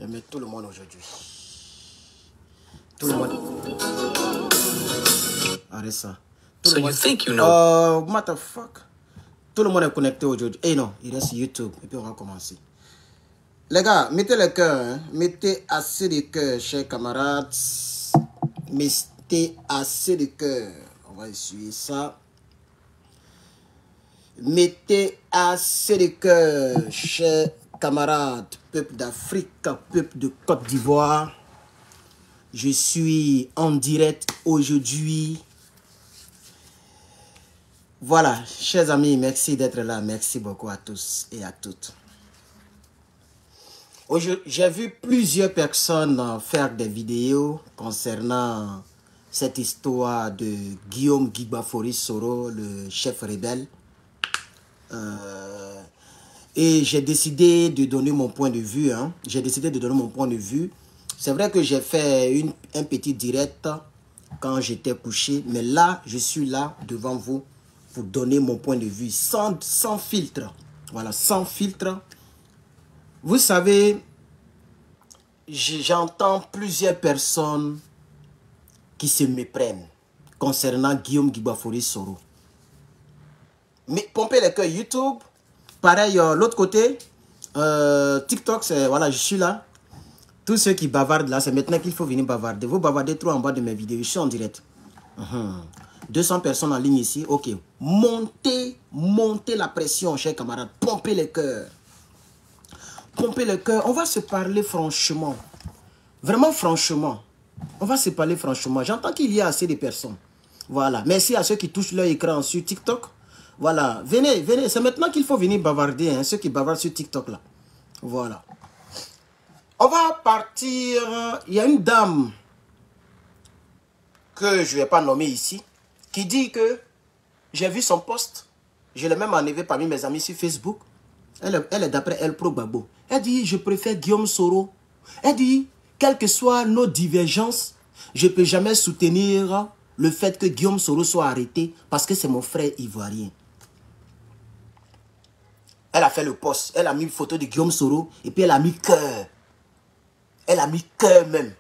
J'aime tout le monde aujourd'hui. Tout le monde. Arrête ça. Tout le monde. What the fuck? Tout le monde est connecté aujourd'hui. Eh non, il reste YouTube. Et puis on va commencer. Les gars, mettez le cœur. Hein. Mettez assez de cœur, chers camarades. Mettez assez de cœur. On va essuyer ça. Mettez assez de cœur, chers camarades, peuple d'Afrique, peuple de Côte d'Ivoire. Je suis en direct aujourd'hui. Voilà, chers amis, merci d'être là. Merci beaucoup à tous et à toutes. J'ai vu plusieurs personnes faire des vidéos concernant cette histoire de Guillaume Guiba-Fori Soro, le chef rebelle. Et j'ai décidé de donner mon point de vue. Hein. J'ai décidé de donner mon point de vue. C'est vrai que j'ai fait un petit direct quand j'étais couché. Mais là, je suis là devant vous pour donner mon point de vue sans filtre. Voilà, sans filtre. Vous savez, j'entends plusieurs personnes qui se méprennent concernant Guillaume Guiba-Fori Soro. Mais pomper les cœurs YouTube. Pareil, l'autre côté, TikTok, c'est voilà, je suis là. Tous ceux qui bavardent là, c'est maintenant qu'il faut venir bavarder. Vous bavardez trop en bas de mes vidéos, je suis en direct. 200 personnes en ligne ici, ok. Montez la pression, chers camarades. Pompez les cœurs. Pompez les cœurs. On va se parler franchement. Vraiment franchement. On va se parler franchement. J'entends qu'il y a assez de personnes. Voilà. Merci à ceux qui touchent leur écran sur TikTok. Voilà, venez. C'est maintenant qu'il faut venir bavarder, hein, ceux qui bavardent sur TikTok là. Voilà. On va partir. Il y a une dame que je ne vais pas nommer ici, qui dit que j'ai vu son post. Je l'ai même enlevé parmi mes amis sur Facebook. Elle est d'après El Pro Babo. Elle dit, je préfère Guillaume Soro. Elle dit, quelles que soient nos divergences, je ne peux jamais soutenir le fait que Guillaume Soro soit arrêté parce que c'est mon frère ivoirien. Elle a fait le post, elle a mis une photo de Guillaume Soro et puis elle a mis cœur. Elle a mis cœur même.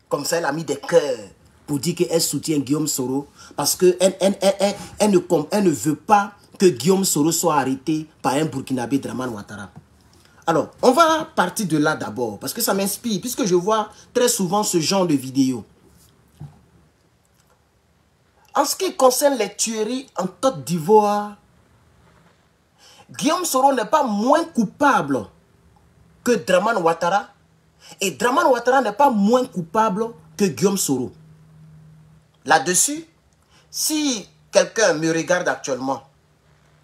Comme ça, elle a mis des cœurs pour dire qu'elle soutient Guillaume Soro parce qu'elle ne veut pas que Guillaume Soro soit arrêté par un Burkinabé, Dramane Ouattara. Alors, on va partir de là d'abord parce que ça m'inspire puisque je vois très souvent ce genre de vidéos. En ce qui concerne les tueries en Côte d'Ivoire, Guillaume Soro n'est pas moins coupable que Dramane Ouattara. Et Dramane Ouattara n'est pas moins coupable que Guillaume Soro. Là-dessus, si quelqu'un me regarde actuellement,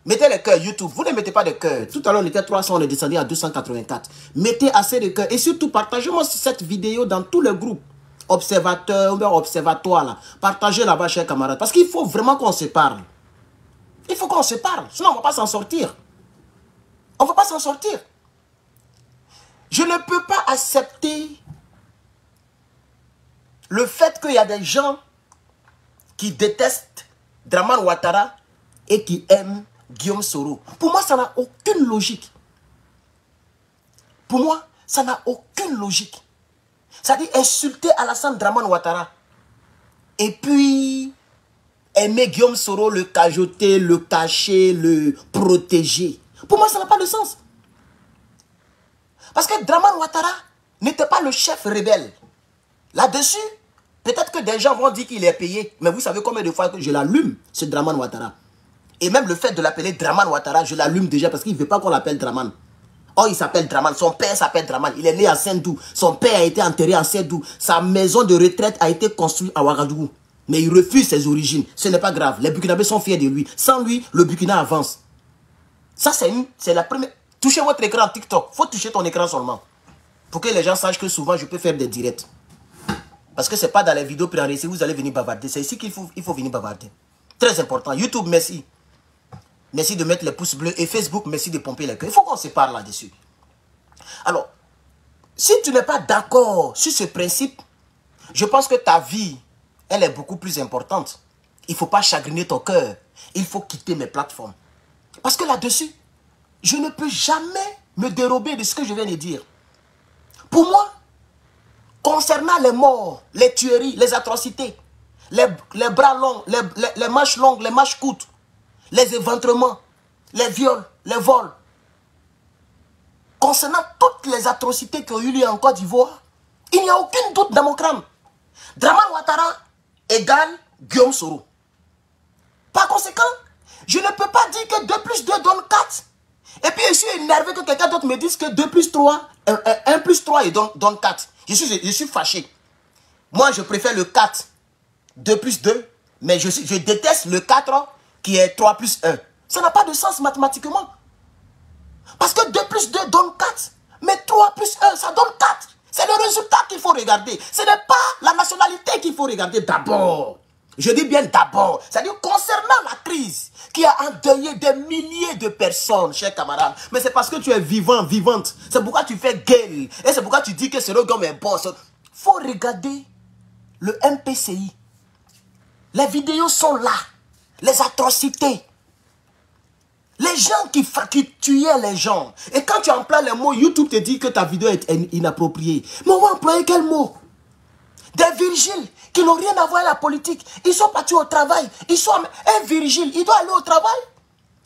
mettez les cœurs YouTube. Vous ne mettez pas de cœurs. Tout à l'heure, on était 300, on est descendu à 284. Mettez assez de cœurs. Et surtout, partagez-moi cette vidéo dans tous les groupes. Observateurs, ou bien observatoires là. Partagez là-bas, chers camarades. Parce qu'il faut vraiment qu'on se parle. Il faut qu'on se parle. Sinon, on ne va pas s'en sortir. On ne va pas s'en sortir. Je ne peux pas accepter le fait qu'il y a des gens qui détestent Dramane Ouattara et qui aiment Guillaume Soro. Pour moi, ça n'a aucune logique. Pour moi, ça n'a aucune logique. C'est-à-dire insulter Alassane Dramane Ouattara et puis aimer Guillaume Soro, le cajoter, le cacher, le protéger. Pour moi, ça n'a pas de sens. Parce que Dramane Ouattara n'était pas le chef rebelle. Là-dessus, peut-être que des gens vont dire qu'il est payé. Mais vous savez combien de fois que je l'allume, ce Dramane Ouattara. Et même le fait de l'appeler Dramane Ouattara, je l'allume déjà parce qu'il ne veut pas qu'on l'appelle Dramane. Oh, il s'appelle Dramane. Son père s'appelle Dramane. Il est né à Saint-Dou. Son père a été enterré à Saint-Dou. Sa maison de retraite a été construite à Ouagadougou. Mais il refuse ses origines. Ce n'est pas grave. Les Burkinabés sont fiers de lui. Sans lui, le Burkina avance. Ça, c'est la première... Touchez votre écran TikTok. Il faut toucher ton écran seulement. Pour que les gens sachent que souvent, je peux faire des directs. Parce que ce n'est pas dans les vidéos préenregistrées, vous allez venir bavarder. C'est ici qu'il faut venir bavarder. Très important. YouTube, merci. Merci de mettre les pouces bleus. Et Facebook, merci de pomper les cœurs. Il faut qu'on se parle là-dessus. Alors, si tu n'es pas d'accord sur ce principe, je pense que ta vie, elle est beaucoup plus importante. Il ne faut pas chagriner ton cœur. Il faut quitter mes plateformes. Parce que là-dessus, je ne peux jamais me dérober de ce que je viens de dire. Pour moi, concernant les morts, les tueries, les atrocités, les bras longs, les manches longues, les manches courtes, les éventrements, les viols, les vols, concernant toutes les atrocités qui ont eu lieu en Côte d'Ivoire, il n'y a aucun doute dans mon crâne. Dramane Ouattara égale Guillaume Soro. Par conséquent, je ne peux pas dire que 2 plus 2 donne 4. Et puis je suis énervé que quelqu'un d'autre me dise que 2 plus 3, 1 plus 3 et donne 4. Je suis fâché. Moi, je préfère le 4, 2 plus 2, mais je déteste le 4 qui est 3 plus 1. Ça n'a pas de sens mathématiquement. Parce que 2 plus 2 donne 4, mais 3 plus 1, ça donne 4. C'est le résultat qu'il faut regarder. Ce n'est pas la nationalité qu'il faut regarder d'abord. Je dis bien d'abord. C'est-à-dire concernant la crise qui a endeuillé des milliers de personnes, chers camarades. Mais c'est parce que tu es vivant, vivante. C'est pourquoi tu fais gueule. Et c'est pourquoi tu dis que ce gomme est bon. Il faut regarder le MPCI. Les vidéos sont là. Les atrocités. Les gens qui tuaient les gens. Et quand tu emploies les mots, YouTube te dit que ta vidéo est inappropriée. Mais on va employer quel mot? Des Virgiles qui n'ont rien à voir avec la politique. Ils sont partis au travail. Un Virgile, il doit aller au travail.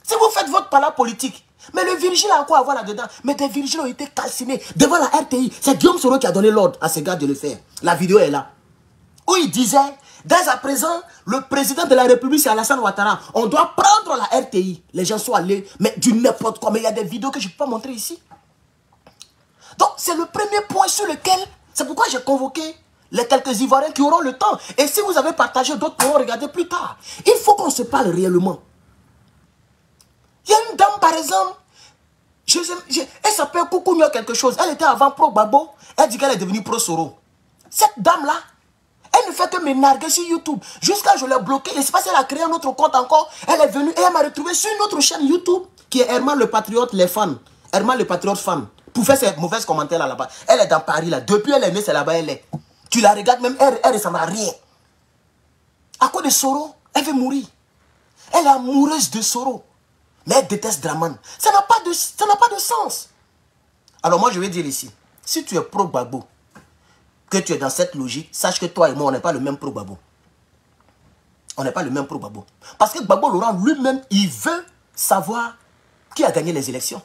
Si vous faites votre parler politique. Mais le Virgile a quoi à voir là-dedans? Mais des Virgiles ont été calcinés devant la RTI. C'est Guillaume Soro qui a donné l'ordre à ces gars de le faire. La vidéo est là. Où il disait, dès à présent, le président de la République, c'est Alassane Ouattara. On doit prendre la RTI. Les gens sont allés, mais du n'importe quoi. Mais il y a des vidéos que je ne peux pas montrer ici. Donc, c'est le premier point sur lequel, c'est pourquoi j'ai convoqué les quelques Ivoiriens qui auront le temps. Et si vous avez partagé, d'autres pourront regarder plus tard. Il faut qu'on se parle réellement. Il y a une dame, par exemple, elle s'appelle Koukounio quelque chose. Elle était avant pro-Babo. Elle dit qu'elle est devenue pro-Soro. Cette dame-là, elle ne fait que me narguer sur YouTube. Jusqu'à je l'ai bloquée. Et c'est parce qu'elle a créé un autre compte encore. Elle est venue et elle m'a retrouvé sur une autre chaîne YouTube qui est Herman le Patriote, les fans. Herman le Patriote fan. Pour faire ses mauvais commentaires là-bas. Elle est dans Paris là. Depuis elle est née, c'est là-bas elle est. Tu la regardes même, elle ressemble à rien. À cause de Soro, elle veut mourir. Elle est amoureuse de Soro. Mais elle déteste Dramane. Ça n'a pas de sens. Alors moi je vais dire ici, si tu es pro-Gbagbo, que tu es dans cette logique, sache que toi et moi, on n'est pas le même pro-Gbagbo. On n'est pas le même pro-Gbagbo. Parce que Gbagbo Laurent lui-même, il veut savoir qui a gagné les élections.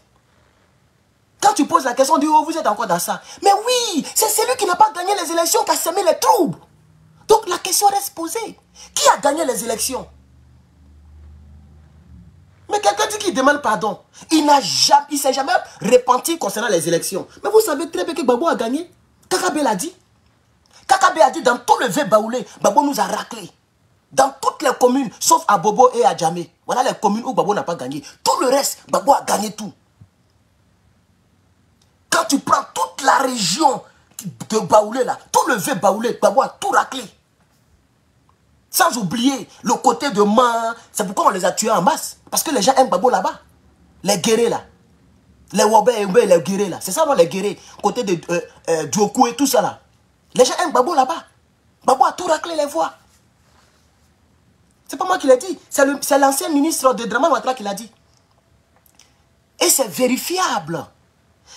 Quand tu poses la question, on dit, oh, vous êtes encore dans ça. Mais oui, c'est celui qui n'a pas gagné les élections qui a semé les troubles. Donc la question reste posée. Qui a gagné les élections? Mais quelqu'un dit qu'il demande pardon. Il ne s'est jamais repenti concernant les élections. Mais vous savez très bien que Gbagbo a gagné. Kakabe l'a dit. Kakabe a dit dans tout le V Baoulé, Gbagbo nous a raclé. Dans toutes les communes, sauf à Bobo et à Djamé. Voilà les communes où Gbagbo n'a pas gagné. Tout le reste, Gbagbo a gagné tout. Quand tu prends toute la région de Baoulé, là, tout le V Baoulé, Gbagbo a tout raclé. Sans oublier le côté de Man. C'est pourquoi on les a tués en masse. Parce que les gens aiment Gbagbo là-bas. Les guerriers là. Les Wobé et les guerriers là. C'est ça, non, les guerriers. Côté de Djokou et tout ça là. Les gens aiment Gbagbo là-bas. Gbagbo a tout raclé les voix. C'est pas moi qui l'ai dit. C'est l'ancien ministre de Dramane Ouattara qui l'a dit. Et c'est vérifiable.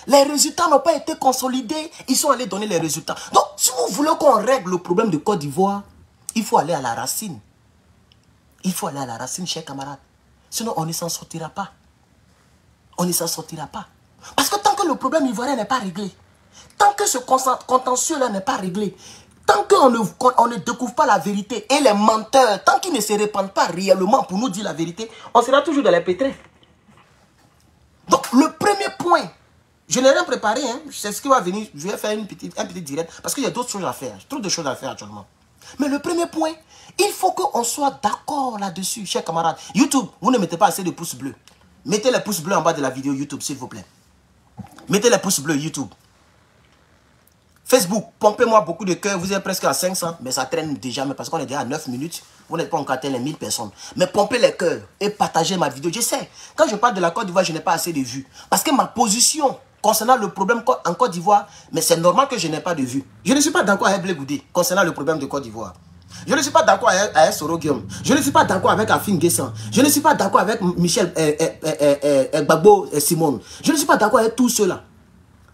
Les résultats n'ont pas été consolidés. Ils sont allés donner les résultats. Donc, si vous voulez qu'on règle le problème de Côte d'Ivoire, il faut aller à la racine. Il faut aller à la racine, chers camarades. Sinon, on ne s'en sortira pas. On ne s'en sortira pas. Parce que tant que le problème ivoirien n'est pas réglé, tant que ce contentieux-là n'est pas réglé, tant qu'on ne découvre pas la vérité et les menteurs, tant qu'ils ne se répandent pas réellement pour nous dire la vérité, on sera toujours dans les pétrés. Donc, le premier point, je n'ai rien préparé, hein, c'est ce qui va venir, je vais faire un petit direct, parce qu'il y a d'autres choses à faire, trop de choses à faire actuellement. Mais le premier point, il faut qu'on soit d'accord là-dessus, chers camarades. YouTube, vous ne mettez pas assez de pouces bleus. Mettez les pouces bleus en bas de la vidéo YouTube, s'il vous plaît. Mettez les pouces bleus YouTube. Facebook, pompez-moi beaucoup de cœurs. Vous êtes presque à 500, mais ça traîne déjà, mais parce qu'on est déjà à 9 minutes. Vous n'êtes pas encore atteint les 1000 personnes. Mais pompez les cœurs et partagez ma vidéo. Je sais, quand je parle de la Côte d'Ivoire, je n'ai pas assez de vues. Parce que ma position concernant le problème en Côte d'Ivoire, mais c'est normal que je n'ai pas de vues. Je ne suis pas d'accord avec Blé Goudé concernant le problème de Côte d'Ivoire. Je ne suis pas d'accord avec Soro Guillaume. Je ne suis pas d'accord avec Afin Guessan. Je ne suis pas d'accord avec Michel Gbagbo Simone. Je ne suis pas d'accord avec tous ceux-là.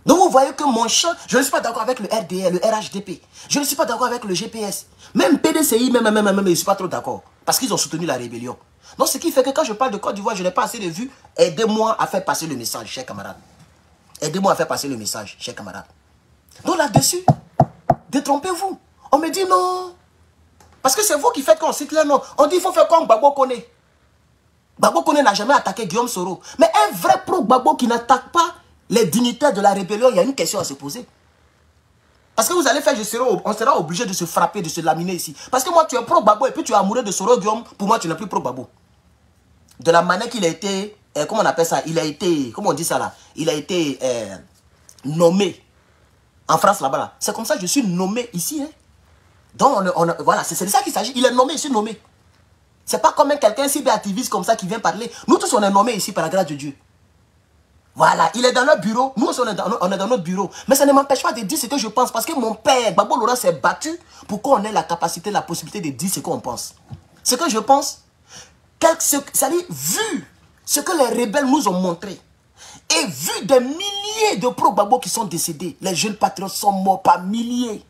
Donc vous voyez que mon champ, je ne suis pas d'accord avec le RDR, le RHDP. Je ne suis pas d'accord avec le GPS. Même PDCI, même, je ne suis pas trop d'accord. Parce qu'ils ont soutenu la rébellion. Donc ce qui fait que quand je parle de Côte d'Ivoire, je n'ai pas assez de vues. Aidez-moi à faire passer le message, chers camarades. Aidez-moi à faire passer le message, chers camarades. Donc là-dessus, détrompez-vous. On me dit non. Parce que c'est vous qui faites qu'on cite les noms. On dit qu'il faut faire comme Gbagbo Kone. Gbagbo Kone n'a jamais attaqué Guillaume Soro. Mais un vrai pro-Gbagbo qui n'attaque pas les dignitaires de la rébellion, il y a une question à se poser. Parce que vous allez faire, on sera obligé de se frapper, de se laminer ici. Parce que moi, tu es pro-Gbagbo et puis tu es amoureux de Soro Guillaume. Pour moi, tu n'es plus pro-Gbagbo. De la manière qu'il a été, comment on appelle ça? Il a été, comment on dit ça là? Il a été nommé en France là-bas. Là. C'est comme ça que je suis nommé ici. Hein. Donc, voilà, c'est de ça qu'il s'agit. Il est nommé, je suis nommé. C'est pas comme quelqu'un cyberactiviste comme ça qui vient parler. Nous tous, on est nommés ici par la grâce de Dieu. Voilà, il est dans notre bureau. Nous aussi, on est dans notre bureau. Mais ça ne m'empêche pas de dire ce que je pense. Parce que mon père, Gbagbo Laurent, s'est battu pour qu'on ait la capacité, la possibilité de dire ce qu'on pense. Ce que je pense, c'est-à-dire, vu ce que les rebelles nous ont montré, et vu des milliers de pro-Gbagbo qui sont décédés, les jeunes patriotes sont morts par milliers.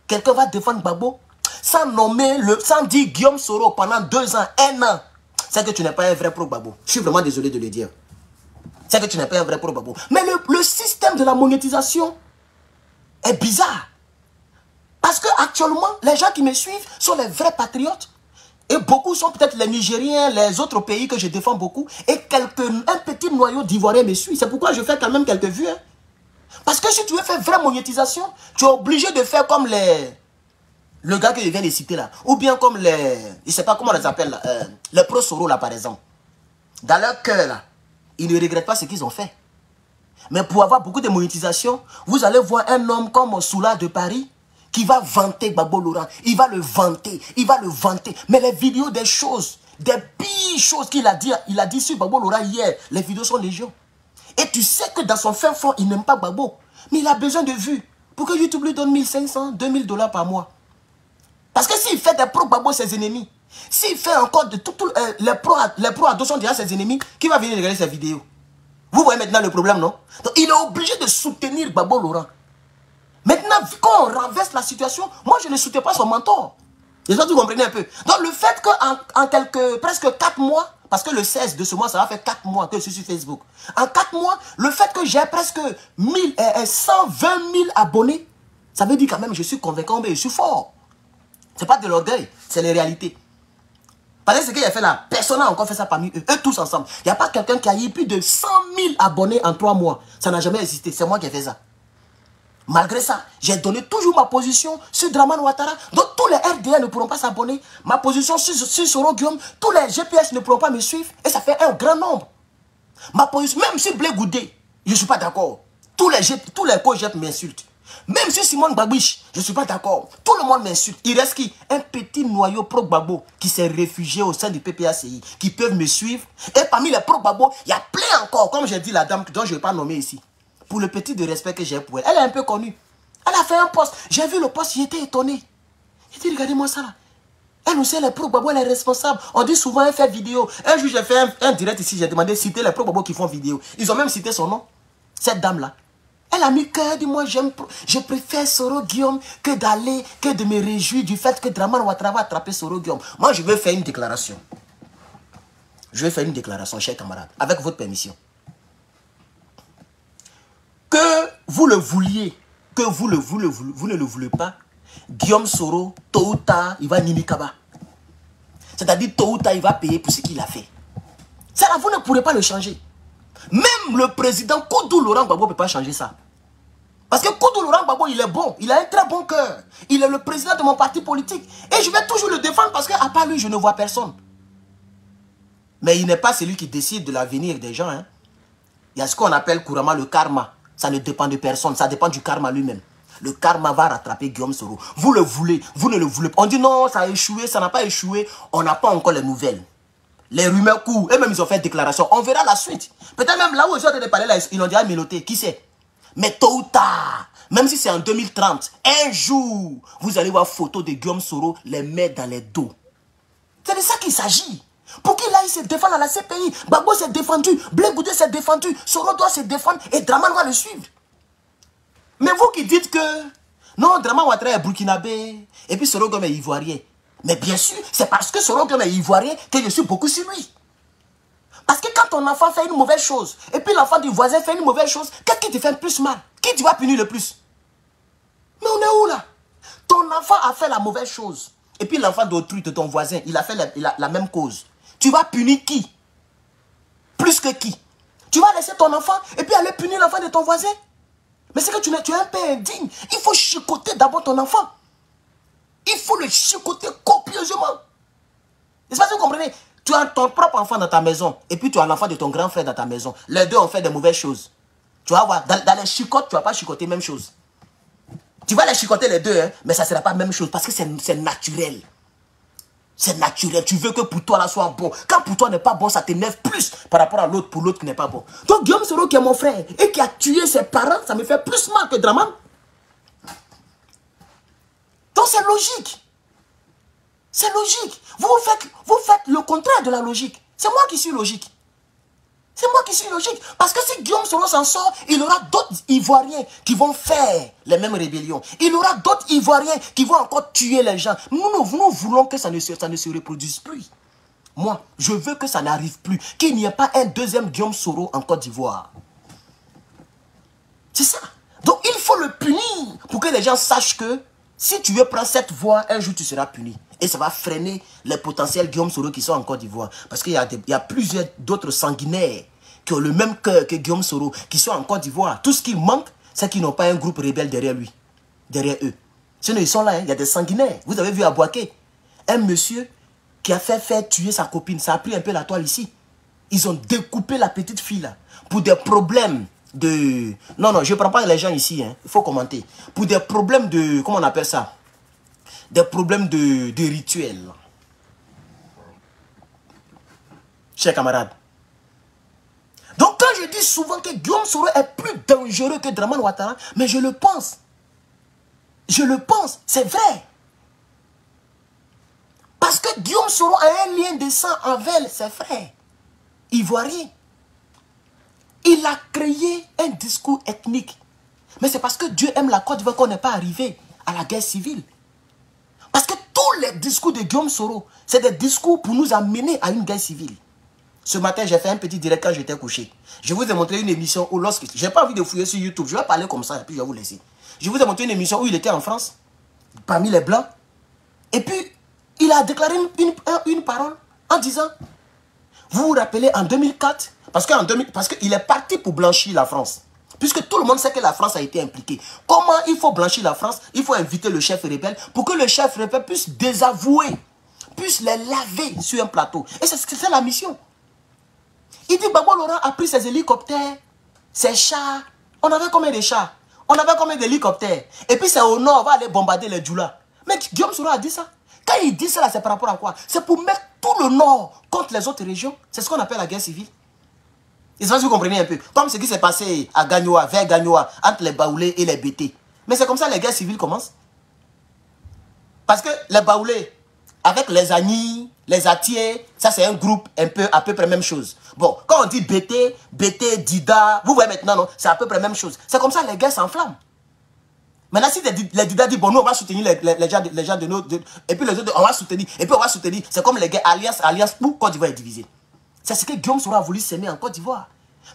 Quelqu'un va défendre Gbagbo sans nommer, sans dire Guillaume Soro pendant 2 ans, 1 an. C'est que tu n'es pas un vrai pro-Gbagbo. Je suis vraiment désolé de le dire. C'est que tu n'es pas un vrai pro-Gbagbo. Mais le système de la monétisation est bizarre. Parce que actuellement, les gens qui me suivent sont les vrais patriotes. Et beaucoup sont peut-être les Nigériens, les autres pays que je défends beaucoup. Et un petit noyau d'Ivoiriens me suit. C'est pourquoi je fais quand même quelques vues. Hein. Parce que si tu veux faire vraie monétisation, tu es obligé de faire comme le gars que je viens de citer là. Ou bien comme je ne sais pas comment on les appelle là, les pro-Soro là par exemple. Dans leur cœur là, ils ne regrettent pas ce qu'ils ont fait. Mais pour avoir beaucoup de monétisation, vous allez voir un homme comme Soula de Paris qui va vanter Gbagbo Laurent. Il va le vanter, il va le vanter. Mais les vidéos des choses, des pires choses qu'il a dit sur Gbagbo Laurent hier, les vidéos sont légion. Et tu sais que dans son fin fond, il n'aime pas Gbagbo. Mais il a besoin de vues. Pour que YouTube lui donne 1500, 2000 $ par mois. Parce que s'il fait des pro-Gbagbo ses ennemis, s'il fait encore de les pro-ados sont déjà ses ennemis, qui va venir regarder ses vidéos? Vous voyez maintenant le problème, non? Donc il est obligé de soutenir Gbagbo Laurent. Maintenant, quand on renverse la situation, moi je ne soutiens pas son mentor. J'espère que vous comprenez un peu. Donc le fait qu'en presque 4 mois, parce que le 16 de ce mois, ça va faire 4 mois que je suis sur Facebook. En 4 mois, le fait que j'ai presque 120 000 abonnés, ça veut dire quand même que je suis convaincant, mais je suis fort. Ce n'est pas de l'orgueil, c'est les réalités. Parce que ce qu'il a fait là, personne n'a encore fait ça parmi eux, eux tous ensemble. Il n'y a pas quelqu'un qui a eu plus de 100 000 abonnés en 3 mois. Ça n'a jamais existé, c'est moi qui ai fait ça. Malgré ça, j'ai donné toujours ma position sur Dramane Ouattara. Donc tous les RDA ne pourront pas s'abonner. Ma position sur Soro Guillaume, tous les GPS ne pourront pas me suivre. Et ça fait un grand nombre. Ma position, même sur Blé Goudé, je ne suis pas d'accord. Tous les co-GEP m'insultent. Même sur Simone Babiche, je ne suis pas d'accord. Tout le monde m'insulte. Il reste qui? Un petit noyau pro-Gbagbo qui s'est réfugié au sein du PPACI, qui peuvent me suivre. Et parmi les pro-Gbagbo, il y a plein encore, comme j'ai dit la dame dont je ne vais pas nommer ici. Pour le petit de respect que j'ai pour elle. Elle est un peu connue. Elle a fait un poste. J'ai vu le poste, j'étais étonné. J'ai dit, regardez-moi ça là. Elle aussi, elle est pro-Gbagbo, elle est responsable. On dit souvent, elle fait vidéo. Un jour, j'ai fait un direct ici, j'ai demandé de citer les pro-Gbagbo qui font vidéo. Ils ont même cité son nom. Cette dame-là. Elle a mis cœur, dit moi, je préfère Soro Guillaume que de me réjouir du fait que Dramane Ouattara va attraper Soro Guillaume. Moi, je veux faire une déclaration. Je vais faire une déclaration, chers camarades, avec votre permission. Que vous le vouliez, que vous ne le voulez pas, Guillaume Soro, tôt ou tard, il va Nimikaba. C'est-à-dire, tôt ou tard, il va payer pour ce qu'il a fait. Ça, là, vous ne pourrez pas le changer. Même le président Koudou Laurent Gbagbo ne peut pas changer ça. Parce que Koudou Laurent Gbagbo, il est bon. Il a un très bon cœur. Il est le président de mon parti politique. Et je vais toujours le défendre parce qu'à part lui, je ne vois personne. Mais il n'est pas celui qui décide de l'avenir des gens. Hein. Il y a ce qu'on appelle couramment le karma. Ça ne dépend de personne. Ça dépend du karma lui-même. Le karma va rattraper Guillaume Soro. Vous le voulez, vous ne le voulez pas. On dit non, ça a échoué, ça n'a pas échoué. On n'a pas encore les nouvelles. Les rumeurs courent. Eux-mêmes, ils ont fait déclaration. On verra la suite. Peut-être même là où ils ont été parler, là, ils ont déjà miloté. Qui sait? Mais tôt ou tard, même si c'est en 2030, un jour, vous allez voir photo de Guillaume Soro les mettre dans les dos. C'est de ça qu'il s'agit. Pour qu'il aille se défendre à la CPI. Gbagbo s'est défendu. Blé Goudé s'est défendu. Soro doit se défendre. Et Dramane va le suivre. Mais vous qui dites que non, Draman Ouattara est burkinabé et puis Soro Ngom est ivoirien. Mais bien sûr, c'est parce que Soro Ngom est ivoirien que je suis beaucoup sur lui. Parce que quand ton enfant fait une mauvaise chose, et puis l'enfant du voisin fait une mauvaise chose, qu'est-ce qui te fait le plus mal? Qui tu vas punir le plus? Mais on est où là? Ton enfant a fait la mauvaise chose. Et puis l'enfant d'autrui, de ton voisin, il a fait la même cause. Tu vas punir qui? Plus que qui? Tu vas laisser ton enfant et puis aller punir l'enfant de ton voisin? Mais c'est que tu es un père indigne. Il faut chicoter d'abord ton enfant. Il faut le chicoter copieusement. N'est-ce pas que vous comprenez? Tu as ton propre enfant dans ta maison et puis tu as l'enfant de ton grand frère dans ta maison. Les deux ont fait de mauvaises choses. Tu vas voir, dans les chicotes, tu ne vas pas chicoter même chose. Tu vas les chicoter les deux, hein, mais ça ne sera pas la même chose parce que c'est naturel. C'est naturel. Tu veux que pour toi, là, soit bon. Quand pour toi n'est pas bon, ça t'énerve plus par rapport à l'autre, pour l'autre qui n'est pas bon. Donc, Guillaume Soro, qui est mon frère et qui a tué ses parents, ça me fait plus mal que Draman. Donc, c'est logique. C'est logique. Vous faites le contraire de la logique. C'est moi qui suis logique. C'est moi qui suis logique. Parce que si Guillaume Soro s'en sort, il y aura d'autres Ivoiriens qui vont faire les mêmes rébellions. Il y aura d'autres Ivoiriens qui vont encore tuer les gens. Nous voulons que ça ne se reproduise plus. Moi, je veux que ça n'arrive plus. Qu'il n'y ait pas un deuxième Guillaume Soro en Côte d'Ivoire. C'est ça. Donc il faut le punir pour que les gens sachent que si tu veux prendre cette voie, un jour tu seras puni. Et ça va freiner les potentiels Guillaume Soro qui sont en Côte d'Ivoire. Parce qu'il y a plusieurs d'autres sanguinaires qui ont le même cœur que Guillaume Soro, qui sont en Côte d'Ivoire. Tout ce qui manque, c'est qu'ils n'ont pas un groupe rebelle derrière lui, derrière eux. Sinon, ils sont là, hein. Il y a des sanguinaires. Vous avez vu à Boaké, un monsieur qui a fait faire tuer sa copine. Ça a pris un peu la toile ici. Ils ont découpé la petite fille là, pour des problèmes de... Non, je ne prends pas les gens ici, hein. Il faut commenter. Pour des problèmes de... Comment on appelle ça? Des problèmes de rituels. Chers camarades. Donc quand je dis souvent que Guillaume Soro est plus dangereux que Draman Ouattara, mais je le pense. Je le pense, c'est vrai. Parce que Guillaume Soro a un lien de sang avec ses frères ivoiriens. Il a créé un discours ethnique. Mais c'est parce que Dieu aime la Côte d'Ivoire qu'on n'est pas arrivé à la guerre civile. Parce que tous les discours de Guillaume Soro, c'est des discours pour nous amener à une guerre civile. Ce matin, j'ai fait un petit direct quand j'étais couché. Je vous ai montré une émission où lorsque... Je n'ai pas envie de fouiller sur YouTube. Je vais parler comme ça et puis je vais vous laisser. Je vous ai montré une émission où il était en France, parmi les Blancs. Et puis, il a déclaré une parole en disant... Vous vous rappelez en 2004, parce qu'il est parti pour blanchir la France. Puisque tout le monde sait que la France a été impliquée. Comment il faut blanchir la France? Il faut inviter le chef rebelle pour que le chef rebelle puisse désavouer, puisse les laver sur un plateau. Et c'est la mission. Il dit Gbagbo Laurent a pris ses hélicoptères, ses chars. On avait combien de chars? On avait combien d'hélicoptères? Et puis c'est au nord, on va aller bombarder les Djoula. Mais Guillaume Soro a dit ça. Quand il dit ça, c'est par rapport à quoi? C'est pour mettre tout le nord contre les autres régions. C'est ce qu'on appelle la guerre civile. Et ça, vous comprenez un peu. Comme ce qui s'est passé à Gagnoa, vers Gagnoa, entre les Baoulés et les Bété. Mais c'est comme ça que les guerres civiles commencent. Parce que les Baoulés, avec les Agnis, les Atiers, ça c'est un groupe à peu près même chose. Bon, quand on dit Bété, Dida, vous voyez maintenant, non, c'est à peu près même chose. C'est comme ça que les guerres s'enflamment. Maintenant, si les Dida disent, bon, nous, on va soutenir les gens de nos... et puis les autres, on va soutenir. Et puis on va soutenir. C'est comme les guerres alliance pour Côte d'Ivoire est divisée. C'est ce que Guillaume Soro a voulu s'aimer en Côte d'Ivoire.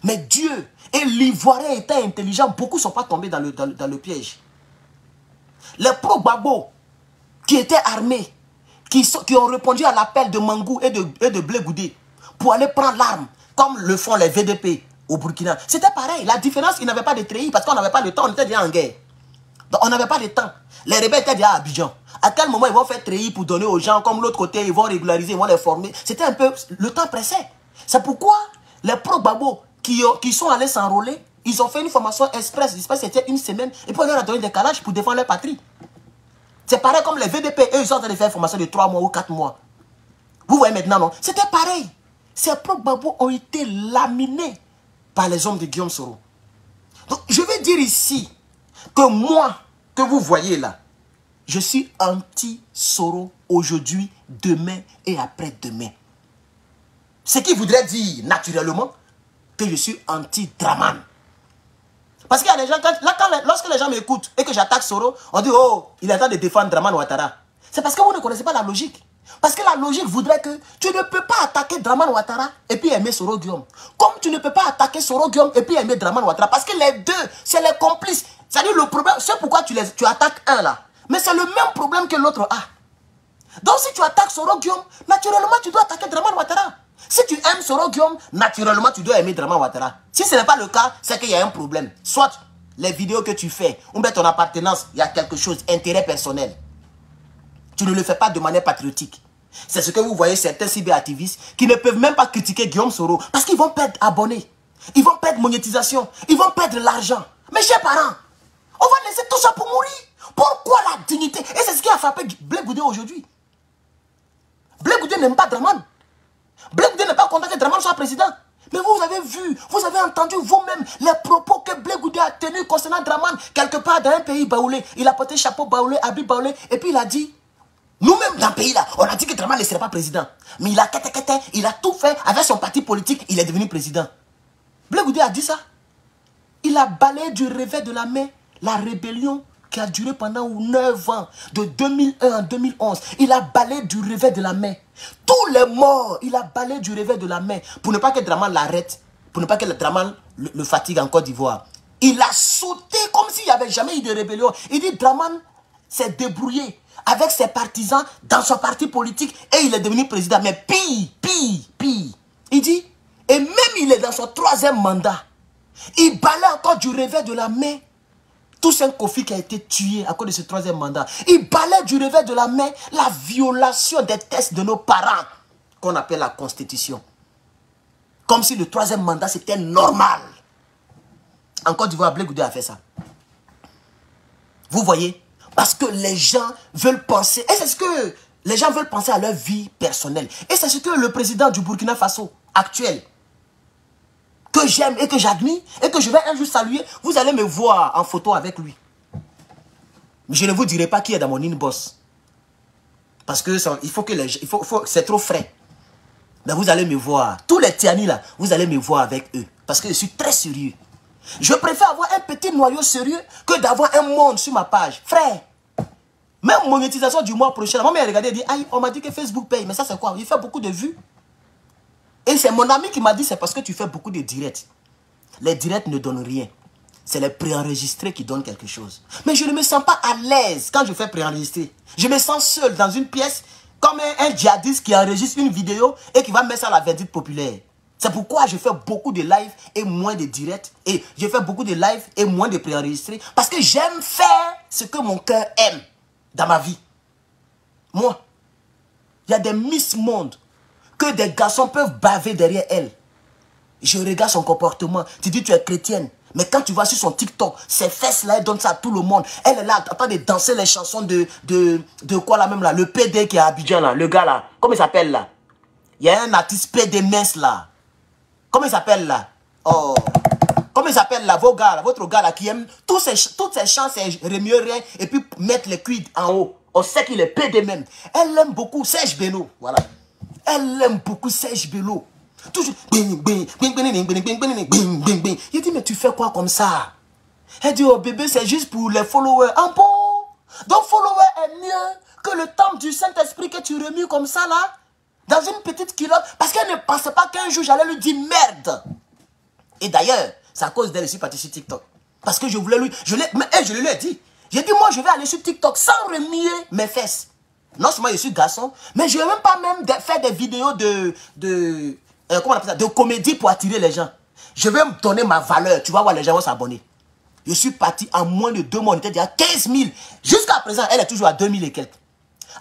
Mais Dieu et l'Ivoirien étant intelligent, beaucoup ne sont pas tombés dans le piège. Les pro-Gbagbo qui étaient armés, qui ont répondu à l'appel de Mangou et de Blé Goudé pour aller prendre l'arme, comme le font les VDP au Burkina. C'était pareil. La différence, ils n'avaient pas de treillis parce qu'on n'avait pas le temps, on était déjà en guerre. Donc on n'avait pas de temps. Les rebelles étaient déjà à Abidjan. À quel moment ils vont faire treillis pour donner aux gens, comme l'autre côté, ils vont régulariser, ils vont les former. C'était un peu... Le temps pressait. C'est pourquoi les pro-Gbagbo qui sont allés s'enrôler, ils ont fait une formation express. C'était une semaine. Et puis on leur a donné des calages pour défendre leur patrie. C'est pareil comme les VDP. Eux, ils sont en train de faire une formation de 3 mois ou 4 mois. Vous voyez maintenant, non? C'était pareil. Ces pro-Gbagbo ont été laminés par les hommes de Guillaume Soro. Donc, je vais dire ici que moi, que vous voyez là, je suis anti-Soro aujourd'hui, demain et après-demain. Ce qui voudrait dire naturellement que je suis anti-Draman. Parce qu'il y a des gens, lorsque les gens m'écoutent et que j'attaque Soro, on dit, oh, il est en train de défendre Draman Ouattara. C'est parce que vous ne connaissez pas la logique. Parce que la logique voudrait que tu ne peux pas attaquer Draman Ouattara et puis aimer Soro Guillaume. Comme tu ne peux pas attaquer Soro Guillaume et puis aimer Draman Ouattara. Parce que les deux, c'est les complices. C'est-à-dire le problème, c'est pourquoi tu attaques un là. Mais c'est le même problème que l'autre a. Donc si tu attaques Soro Guillaume, naturellement tu dois attaquer Draman Ouattara. Si tu aimes Soro Guillaume, naturellement tu dois aimer Draman Ouattara. Si ce n'est pas le cas, c'est qu'il y a un problème. Soit les vidéos que tu fais, ou bien ton appartenance, il y a quelque chose, intérêt personnel. Tu ne le fais pas de manière patriotique. C'est ce que vous voyez certains cyberactivistes qui ne peuvent même pas critiquer Guillaume Soro parce qu'ils vont perdre abonnés, ils vont perdre monétisation, ils vont perdre l'argent. Mes chers parents, on va laisser tout ça pour mourir. Pourquoi la dignité? Et c'est ce qui a frappé Blé Goudé aujourd'hui. Blé Goudé n'aime pas Draman. Blé Goudé n'est pas content que Draman soit président. Mais vous avez vu, vous avez entendu vous-même les propos que Blé Goudé a tenus concernant Draman quelque part dans un pays baoulé. Il a porté chapeau baoulé, habit baoulé, et puis il a dit, nous-mêmes dans le pays là, on a dit que Draman ne serait pas président. Mais il a il a tout fait avec son parti politique, il est devenu président. Blé Goudé a dit ça. Il a balayé du revers de la main la rébellion qui a duré pendant 9 ans, de 2001 à 2011. Il a balayé du revers de la main. Tous les morts, il a balayé du revers de la main pour ne pas que Draman l'arrête, pour ne pas que Draman le fatigue en Côte d'Ivoire. Il a sauté comme s'il n'y avait jamais eu de rébellion. Il dit Draman s'est débrouillé avec ses partisans dans son parti politique et il est devenu président. Mais pire. Il dit, et même il est dans son 3e mandat. Il balaye encore du revers de la main Toussaint Kofi qui a été tué à cause de ce 3e mandat. Il balaye du revers de la main la violation des textes de nos parents qu'on appelle la Constitution. Comme si le 3e mandat c'était normal. En Côte d'Ivoire, Blé Goudé a fait ça. Vous voyez? Parce que les gens veulent penser, et c'est ce que les gens veulent penser à leur vie personnelle. Et c'est ce que le président du Burkina Faso actuel, que j'aime et que j'admire, et que je vais un jour saluer, vous allez me voir en photo avec lui. Mais je ne vous dirai pas qui est dans mon inbox. Parce que ça, il faut que c'est trop frais. Mais vous allez me voir. Tous les Tiani là, vous allez me voir avec eux. Parce que je suis très sérieux. Je préfère avoir un petit noyau sérieux que d'avoir un monde sur ma page. Frère, même monétisation du mois prochain, ma mère regardait et dit, aïe, on m'a dit que Facebook paye. Mais ça c'est quoi? Il fait beaucoup de vues. Et c'est mon ami qui m'a dit, c'est parce que tu fais beaucoup de directs. Les directs ne donnent rien. C'est les préenregistrés qui donnent quelque chose. Mais je ne me sens pas à l'aise quand je fais préenregistrer. Je me sens seul dans une pièce comme un djihadiste qui enregistre une vidéo et qui va mettre ça à la verdicte populaire. C'est pourquoi je fais beaucoup de live et moins de directs. Et je fais beaucoup de live et moins de préenregistrés. Parce que j'aime faire ce que mon cœur aime dans ma vie. Moi, il y a des Miss Monde que des garçons peuvent baver derrière elle. Je regarde son comportement. Tu dis tu es chrétienne. Mais quand tu vas sur son TikTok, ses fesses là, elle donne ça à tout le monde. Elle est là en train de danser les chansons de quoi là même là. Le PD qui est à Abidjan là. Le gars là. Comment il s'appelle là? Il y a un artiste PD mince là. Comment il s'appelle là? Oh. Comment il s'appelle là? Vos gars là, votre gars là qui aime toutes ces chants, c'est remuer rien et puis mettre les cuids en haut. On sait qu'il est PD même. Elle aime beaucoup Serge Bello. Voilà. Elle aime beaucoup Serge Bello. Toujours. Il dit, mais tu fais quoi comme ça? Elle dit, oh bébé, c'est juste pour les followers. Ah bon? Donc, follower est mieux que le temple du Saint-Esprit que tu remues comme ça là? Dans une petite culotte. Parce qu'elle ne pensait pas qu'un jour j'allais lui dire merde. Et d'ailleurs, c'est à cause d'elle que je suis parti sur TikTok. Parce que je voulais lui. Je lui ai dit. J'ai dit, moi, je vais aller sur TikTok sans remuer mes fesses. Non seulement je suis garçon, mais je ne vais même pas faire des vidéos comment on appelle ça, de comédie pour attirer les gens. Je vais me donner ma valeur. Tu vas voir, les gens vont s'abonner. Je suis parti en moins de 2 mois. On était déjà à 15 000. Jusqu'à présent, elle est toujours à 2000 et quelques.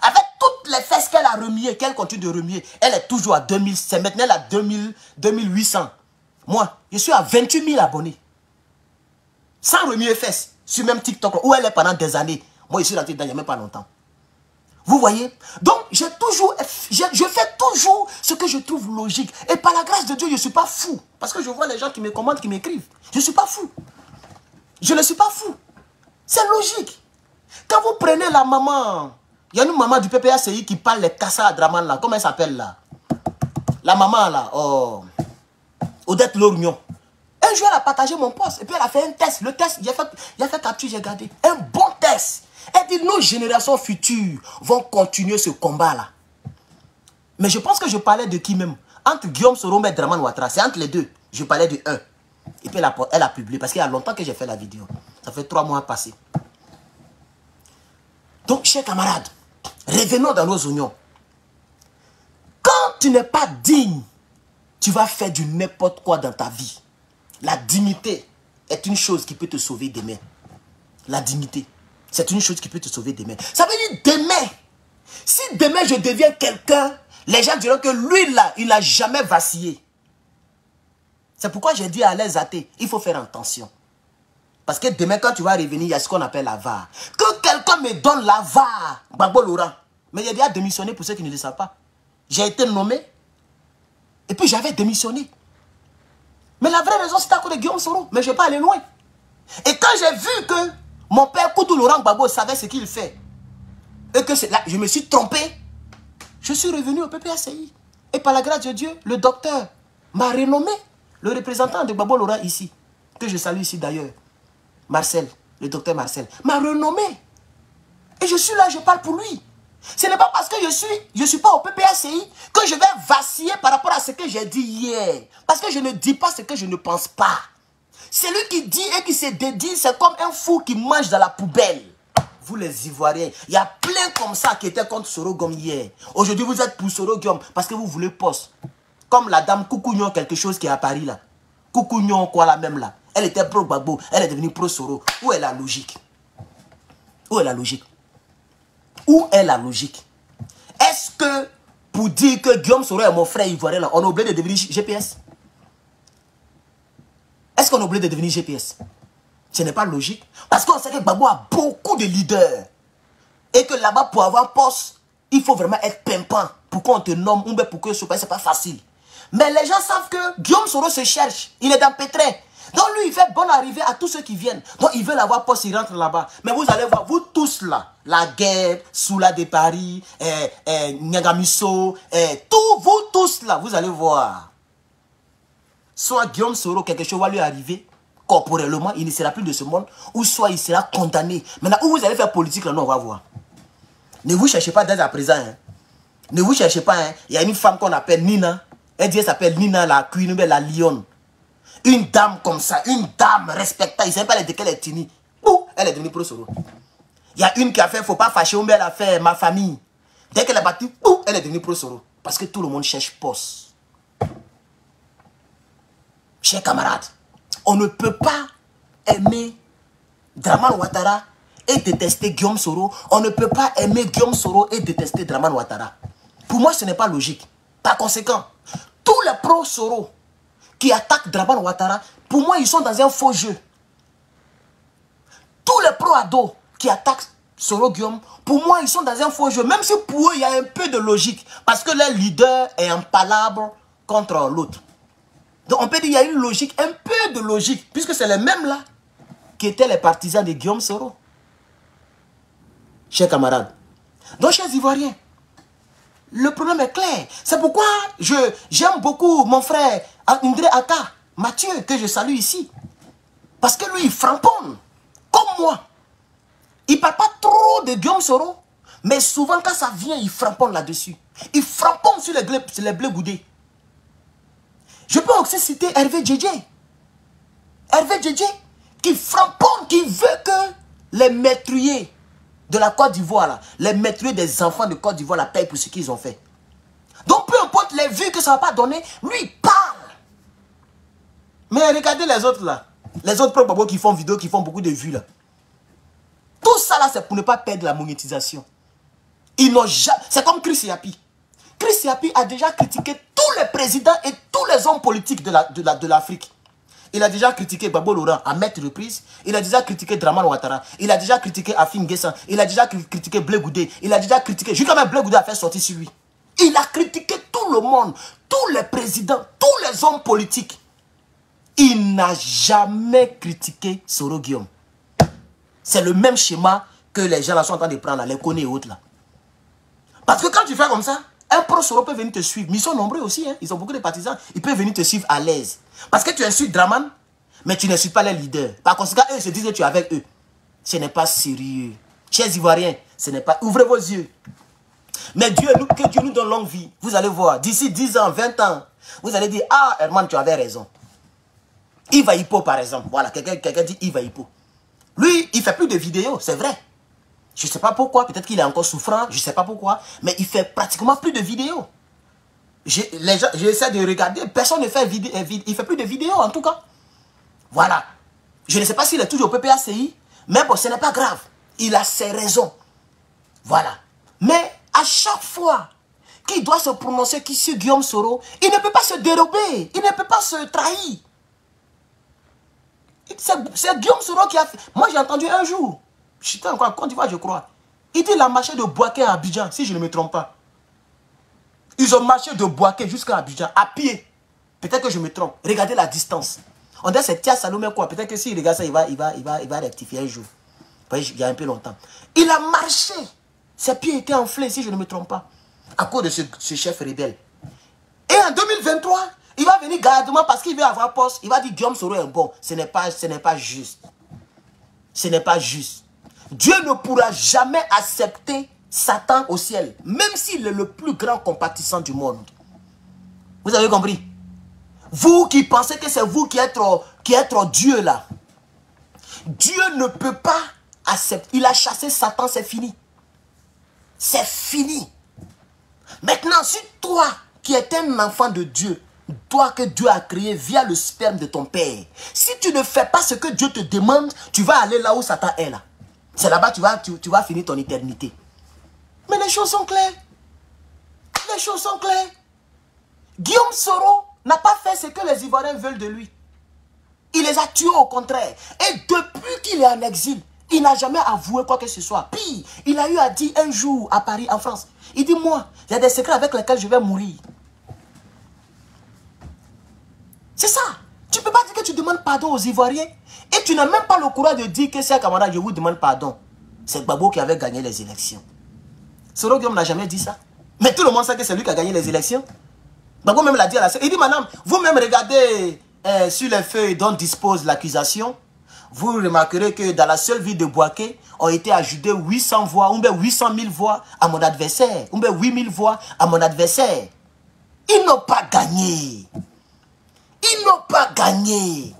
Avec toutes les fesses qu'elle a remuées, qu'elle continue de remuer, elle est toujours à 2000. C'est maintenant elle a 2800. Moi, je suis à 28 000 abonnés. Sans remuer fesses. Sur même TikTok, où elle est pendant des années. Moi, je suis rentré dedans il n'y a même pas longtemps. Vous voyez? Donc, je fais toujours ce que je trouve logique. Et par la grâce de Dieu, je ne suis pas fou. Parce que je vois les gens qui me commentent, qui m'écrivent. Je ne suis pas fou. Je ne suis pas fou. C'est logique. Quand vous prenez la maman, il y a une maman du PPACI qui parle les Kassa à Draman là. Comment elle s'appelle là? La maman là, oh, Odette Lormion. Un jour, elle a partagé mon poste. Et puis, elle a fait un test. Le test, il a fait capture, j'ai gardé. Un bon test. Elle dit, nos générations futures vont continuer ce combat-là. Mais je pense que je parlais de qui même? Entre Guillaume Soro et Dramane Ouattara. C'est entre les deux. Je parlais de un. Et puis, elle a publié. Parce qu'il y a longtemps que j'ai fait la vidéo. Ça fait 3 mois passés. Donc, chers camarades, revenons dans nos oignons. Quand tu n'es pas digne, tu vas faire du n'importe quoi dans ta vie. La dignité est une chose qui peut te sauver demain. La dignité, c'est une chose qui peut te sauver demain. Ça veut dire demain. Si demain je deviens quelqu'un, les gens diront que lui là, il n'a jamais vacillé. C'est pourquoi j'ai dit à les athées, il faut faire attention. Parce que demain quand tu vas revenir, il y a ce qu'on appelle la VAR. Que quelqu'un me donne la VAR, Gbagbo Laurent. Mais il a déjà démissionné pour ceux qui ne le savent pas. J'ai été nommé. Et puis j'avais démissionné. Mais la vraie raison, c'était à cause de Guillaume Soro. Mais je ne vais pas aller loin. Et quand j'ai vu que mon père Koutou Laurent Gbagbo savait ce qu'il fait, et que là, je me suis trompé, je suis revenu au PPACI. Et par la grâce de Dieu, le docteur m'a renommé, le représentant de Gbagbo Laurent ici, que je salue ici d'ailleurs, Marcel, le docteur Marcel, m'a renommé. Et je suis là, je parle pour lui. Ce n'est pas parce que je suis pas au PPACI que je vais vaciller par rapport à ce que j'ai dit hier. Parce que je ne dis pas ce que je ne pense pas. Celui qui dit et qui se dédie, c'est comme un fou qui mange dans la poubelle. Vous les Ivoiriens, il y a plein comme ça qui étaient contre Soro Guom hier. Aujourd'hui, vous êtes pour Soro Guom parce que vous voulez poste. Comme la dame Koukounion, quelque chose qui est à Paris là. Koukounion, quoi, la même là. Elle était pro Gbagbo, elle est devenue pro Soro. Où est la logique? Où est la logique? Où est la logique? Est-ce que pour dire que Guillaume Soro est mon frère ivoirien, là, on a oublié de devenir GPS? Est-ce qu'on a oublié de devenir GPS? Ce n'est pas logique. Parce qu'on sait que Gbagbo a beaucoup de leaders. Et que là-bas, pour avoir poste, il faut vraiment être pimpant. Pour qu'on te nomme, ou bien pour que ce soit, c'est pas facile. Mais les gens savent que Guillaume Soro se cherche. Il est dans Pétrin. Donc lui, il fait bonne arrivée à tous ceux qui viennent. Donc ils veulent avoir poste, ils rentrent là-bas. Mais vous allez voir, vous tous là, la guerre, Soula de Paris, Nyagamiso, vous tous là, vous allez voir. Soit Guillaume Soro, quelque chose va lui arriver, corporellement, il ne sera plus de ce monde, ou soit il sera condamné. Maintenant, où vous allez faire politique, là, nous, on va voir. Ne vous cherchez pas dès à présent. Hein. Ne vous cherchez pas. Hein. Il y a une femme qu'on appelle Nina. Elle dit, elle s'appelle Nina, la queen, la lionne. Une dame comme ça, une dame respectable, il ne sait pas de quelle est Tini. Elle est devenue pro Soro. Il y a une qui a fait, il ne faut pas fâcher, mais elle a fait ma famille. Dès qu'elle a battu, elle est devenue pro Soro. Parce que tout le monde cherche poste. Chers camarades, on ne peut pas aimer Dramane Ouattara et détester Guillaume Soro. On ne peut pas aimer Guillaume Soro et détester Dramane Ouattara. Pour moi, ce n'est pas logique. Par conséquent, tous les pro Soro qui attaquent Dramane Ouattara, pour moi, ils sont dans un faux jeu. Tous les pro-ados qui attaquent Soro Guillaume, pour moi, ils sont dans un faux jeu. Même si pour eux, il y a un peu de logique. Parce que leur leader est en palabre contre l'autre. Donc, on peut dire qu'il y a une logique, un peu de logique. Puisque c'est les mêmes là qui étaient les partisans de Guillaume Soro. Chers camarades. Donc, chers Ivoiriens, le problème est clair. C'est pourquoi j'aime beaucoup mon frère Indré Aka, Mathieu, que je salue ici. Parce que lui, il framponne, comme moi. Il ne parle pas trop de Guillaume Soro, mais souvent quand ça vient, il framponne là-dessus. Il framponne sur les bleus goudés. Je peux aussi citer Hervé Djedje. Hervé Djedje, qui framponne, qui veut que les maîtriers de la Côte d'Ivoire, les maîtriers des enfants de Côte d'Ivoire la payent pour ce qu'ils ont fait. Donc peu importe les vues que ça ne va pas donner, lui il parle. Mais regardez les autres là. Les autres pro-Gbagbo qui font vidéo, qui font beaucoup de vues là. Tout ça là, c'est pour ne pas perdre la monétisation. Ils n'ont jamais... C'est comme Chris Yapi. Chris Yapi a déjà critiqué tous les présidents et tous les hommes politiques de l'Afrique. Il a déjà critiqué Gbagbo Laurent à maintes reprises. Il a déjà critiqué Dramane Ouattara. Il a déjà critiqué Afin Guessan. Il a déjà critiqué Blé Goudé. Il a déjà critiqué... Jusqu'à même Blé Goudé a fait sortir sur lui. Il a critiqué tout le monde, tous les présidents, tous les hommes politiques. Il n'a jamais critiqué Soro Guillaume. C'est le même schéma que les gens là sont en train de prendre, là, les Koné et autres là. Parce que quand tu fais comme ça, un pro Soro peut venir te suivre. Mais ils sont nombreux aussi, hein. Ils ont beaucoup de partisans. Ils peuvent venir te suivre à l'aise. Parce que tu insultes Dramane, Mais tu ne suis pas les leaders. Par conséquent, eux se disent que tu es avec eux. Ce n'est pas sérieux. Chers Ivoiriens, ce n'est pas... Ouvrez vos yeux. Mais Dieu, que Dieu nous donne longue vie. Vous allez voir, d'ici 10 ans, 20 ans, vous allez dire, ah, Herman, tu avais raison. Yves Hippo, par exemple. Voilà, quelqu'un dit Yves Hippo. Lui, il ne fait plus de vidéos, c'est vrai. Je ne sais pas pourquoi, peut-être qu'il est encore souffrant, je ne sais pas pourquoi, mais il fait pratiquement plus de vidéos. J'essaie de regarder, personne ne fait vidéo, il ne fait plus de vidéos en tout cas. Voilà. Je ne sais pas s'il est toujours au PPACI, mais bon, ce n'est pas grave. Il a ses raisons. Voilà. Mais à chaque fois qu'il doit se prononcer sur Guillaume Soro, il ne peut pas se dérober, il ne peut pas se trahir. C'est Guillaume Soro qui a fait. Moi, j'ai entendu un jour, j'étais encore en Côte d'Ivoire, je crois. Il dit qu'il a marché de Boaké à Abidjan, si je ne me trompe pas. Ils ont marché de Boaké jusqu'à Abidjan, à pied. Peut-être que je me trompe. Regardez la distance. On dit c'est Tia Salomé quoi. Peut-être que s'il regarde ça, il va rectifier un jour. Il y a un peu longtemps. Il a marché. Ses pieds étaient enflés, si je ne me trompe pas. À cause de ce chef rebelle. Et en 2023, il va venir gardement parce qu'il veut avoir poste. Il va dire Guillaume Soro est bon. Ce n'est pas juste. Ce n'est pas juste. Dieu ne pourra jamais accepter Satan au ciel. Même s'il est le plus grand compatissant du monde. Vous avez compris? Vous qui pensez que c'est vous qui êtes Dieu là. Dieu ne peut pas accepter. Il a chassé Satan, c'est fini. C'est fini. Maintenant, si toi qui es un enfant de Dieu, toi que Dieu a créé via le sperme de ton père, si tu ne fais pas ce que Dieu te demande, tu vas aller là où Satan est là. C'est là-bas que tu vas finir ton éternité. Mais les choses sont claires. Les choses sont claires. Guillaume Soro n'a pas fait ce que les Ivoiriens veulent de lui. Il les a tués au contraire. Et depuis qu'il est en exil, il n'a jamais avoué quoi que ce soit. Puis, il a eu à dire un jour à Paris, en France, il dit, moi, il y a des secrets avec lesquels je vais mourir. C'est ça. Tu ne peux pas dire que tu demandes pardon aux Ivoiriens et tu n'as même pas le courage de dire que c'est un camarade, je vous demande pardon. C'est Gbagbo qui avait gagné les élections. Soro Guillaume n'a jamais dit ça. Mais tout le monde sait que c'est lui qui a gagné les élections. Gbagbo même l'a dit à la... Il dit, madame, vous-même regardez sur les feuilles dont dispose l'accusation. Vous remarquerez que dans la seule ville de Boaké, ont été ajoutées 800 voix, ou bien 800 000 voix à mon adversaire, ou bien 8 000 voix à mon adversaire. Ils n'ont pas gagné. Ils n'ont pas gagné.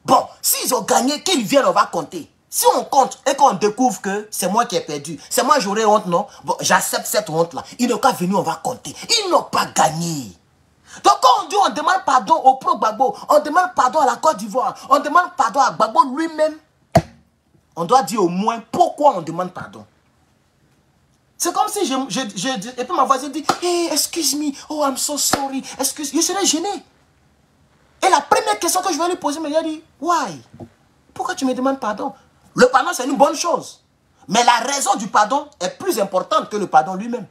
Bon, s'ils ont gagné, qu'ils viennent, on va compter. Si on compte et qu'on découvre que c'est moi qui ai perdu, c'est moi j'aurais honte, non? Bon, j'accepte cette honte-là. Ils n'ont qu'à venir, on va compter. Ils n'ont pas gagné. Donc quand on dit on demande pardon au pro-Gbagbo, on demande pardon à la Côte d'Ivoire, on demande pardon à Gbagbo lui-même, on doit dire au moins pourquoi on demande pardon. C'est comme si et puis ma voisine dit, hey, excuse me, oh I'm so sorry, excuse, je serais gêné. Et la première question que je vais lui poser, il a dit, why? Pourquoi tu me demandes pardon? Le pardon c'est une bonne chose, mais la raison du pardon est plus importante que le pardon lui-même.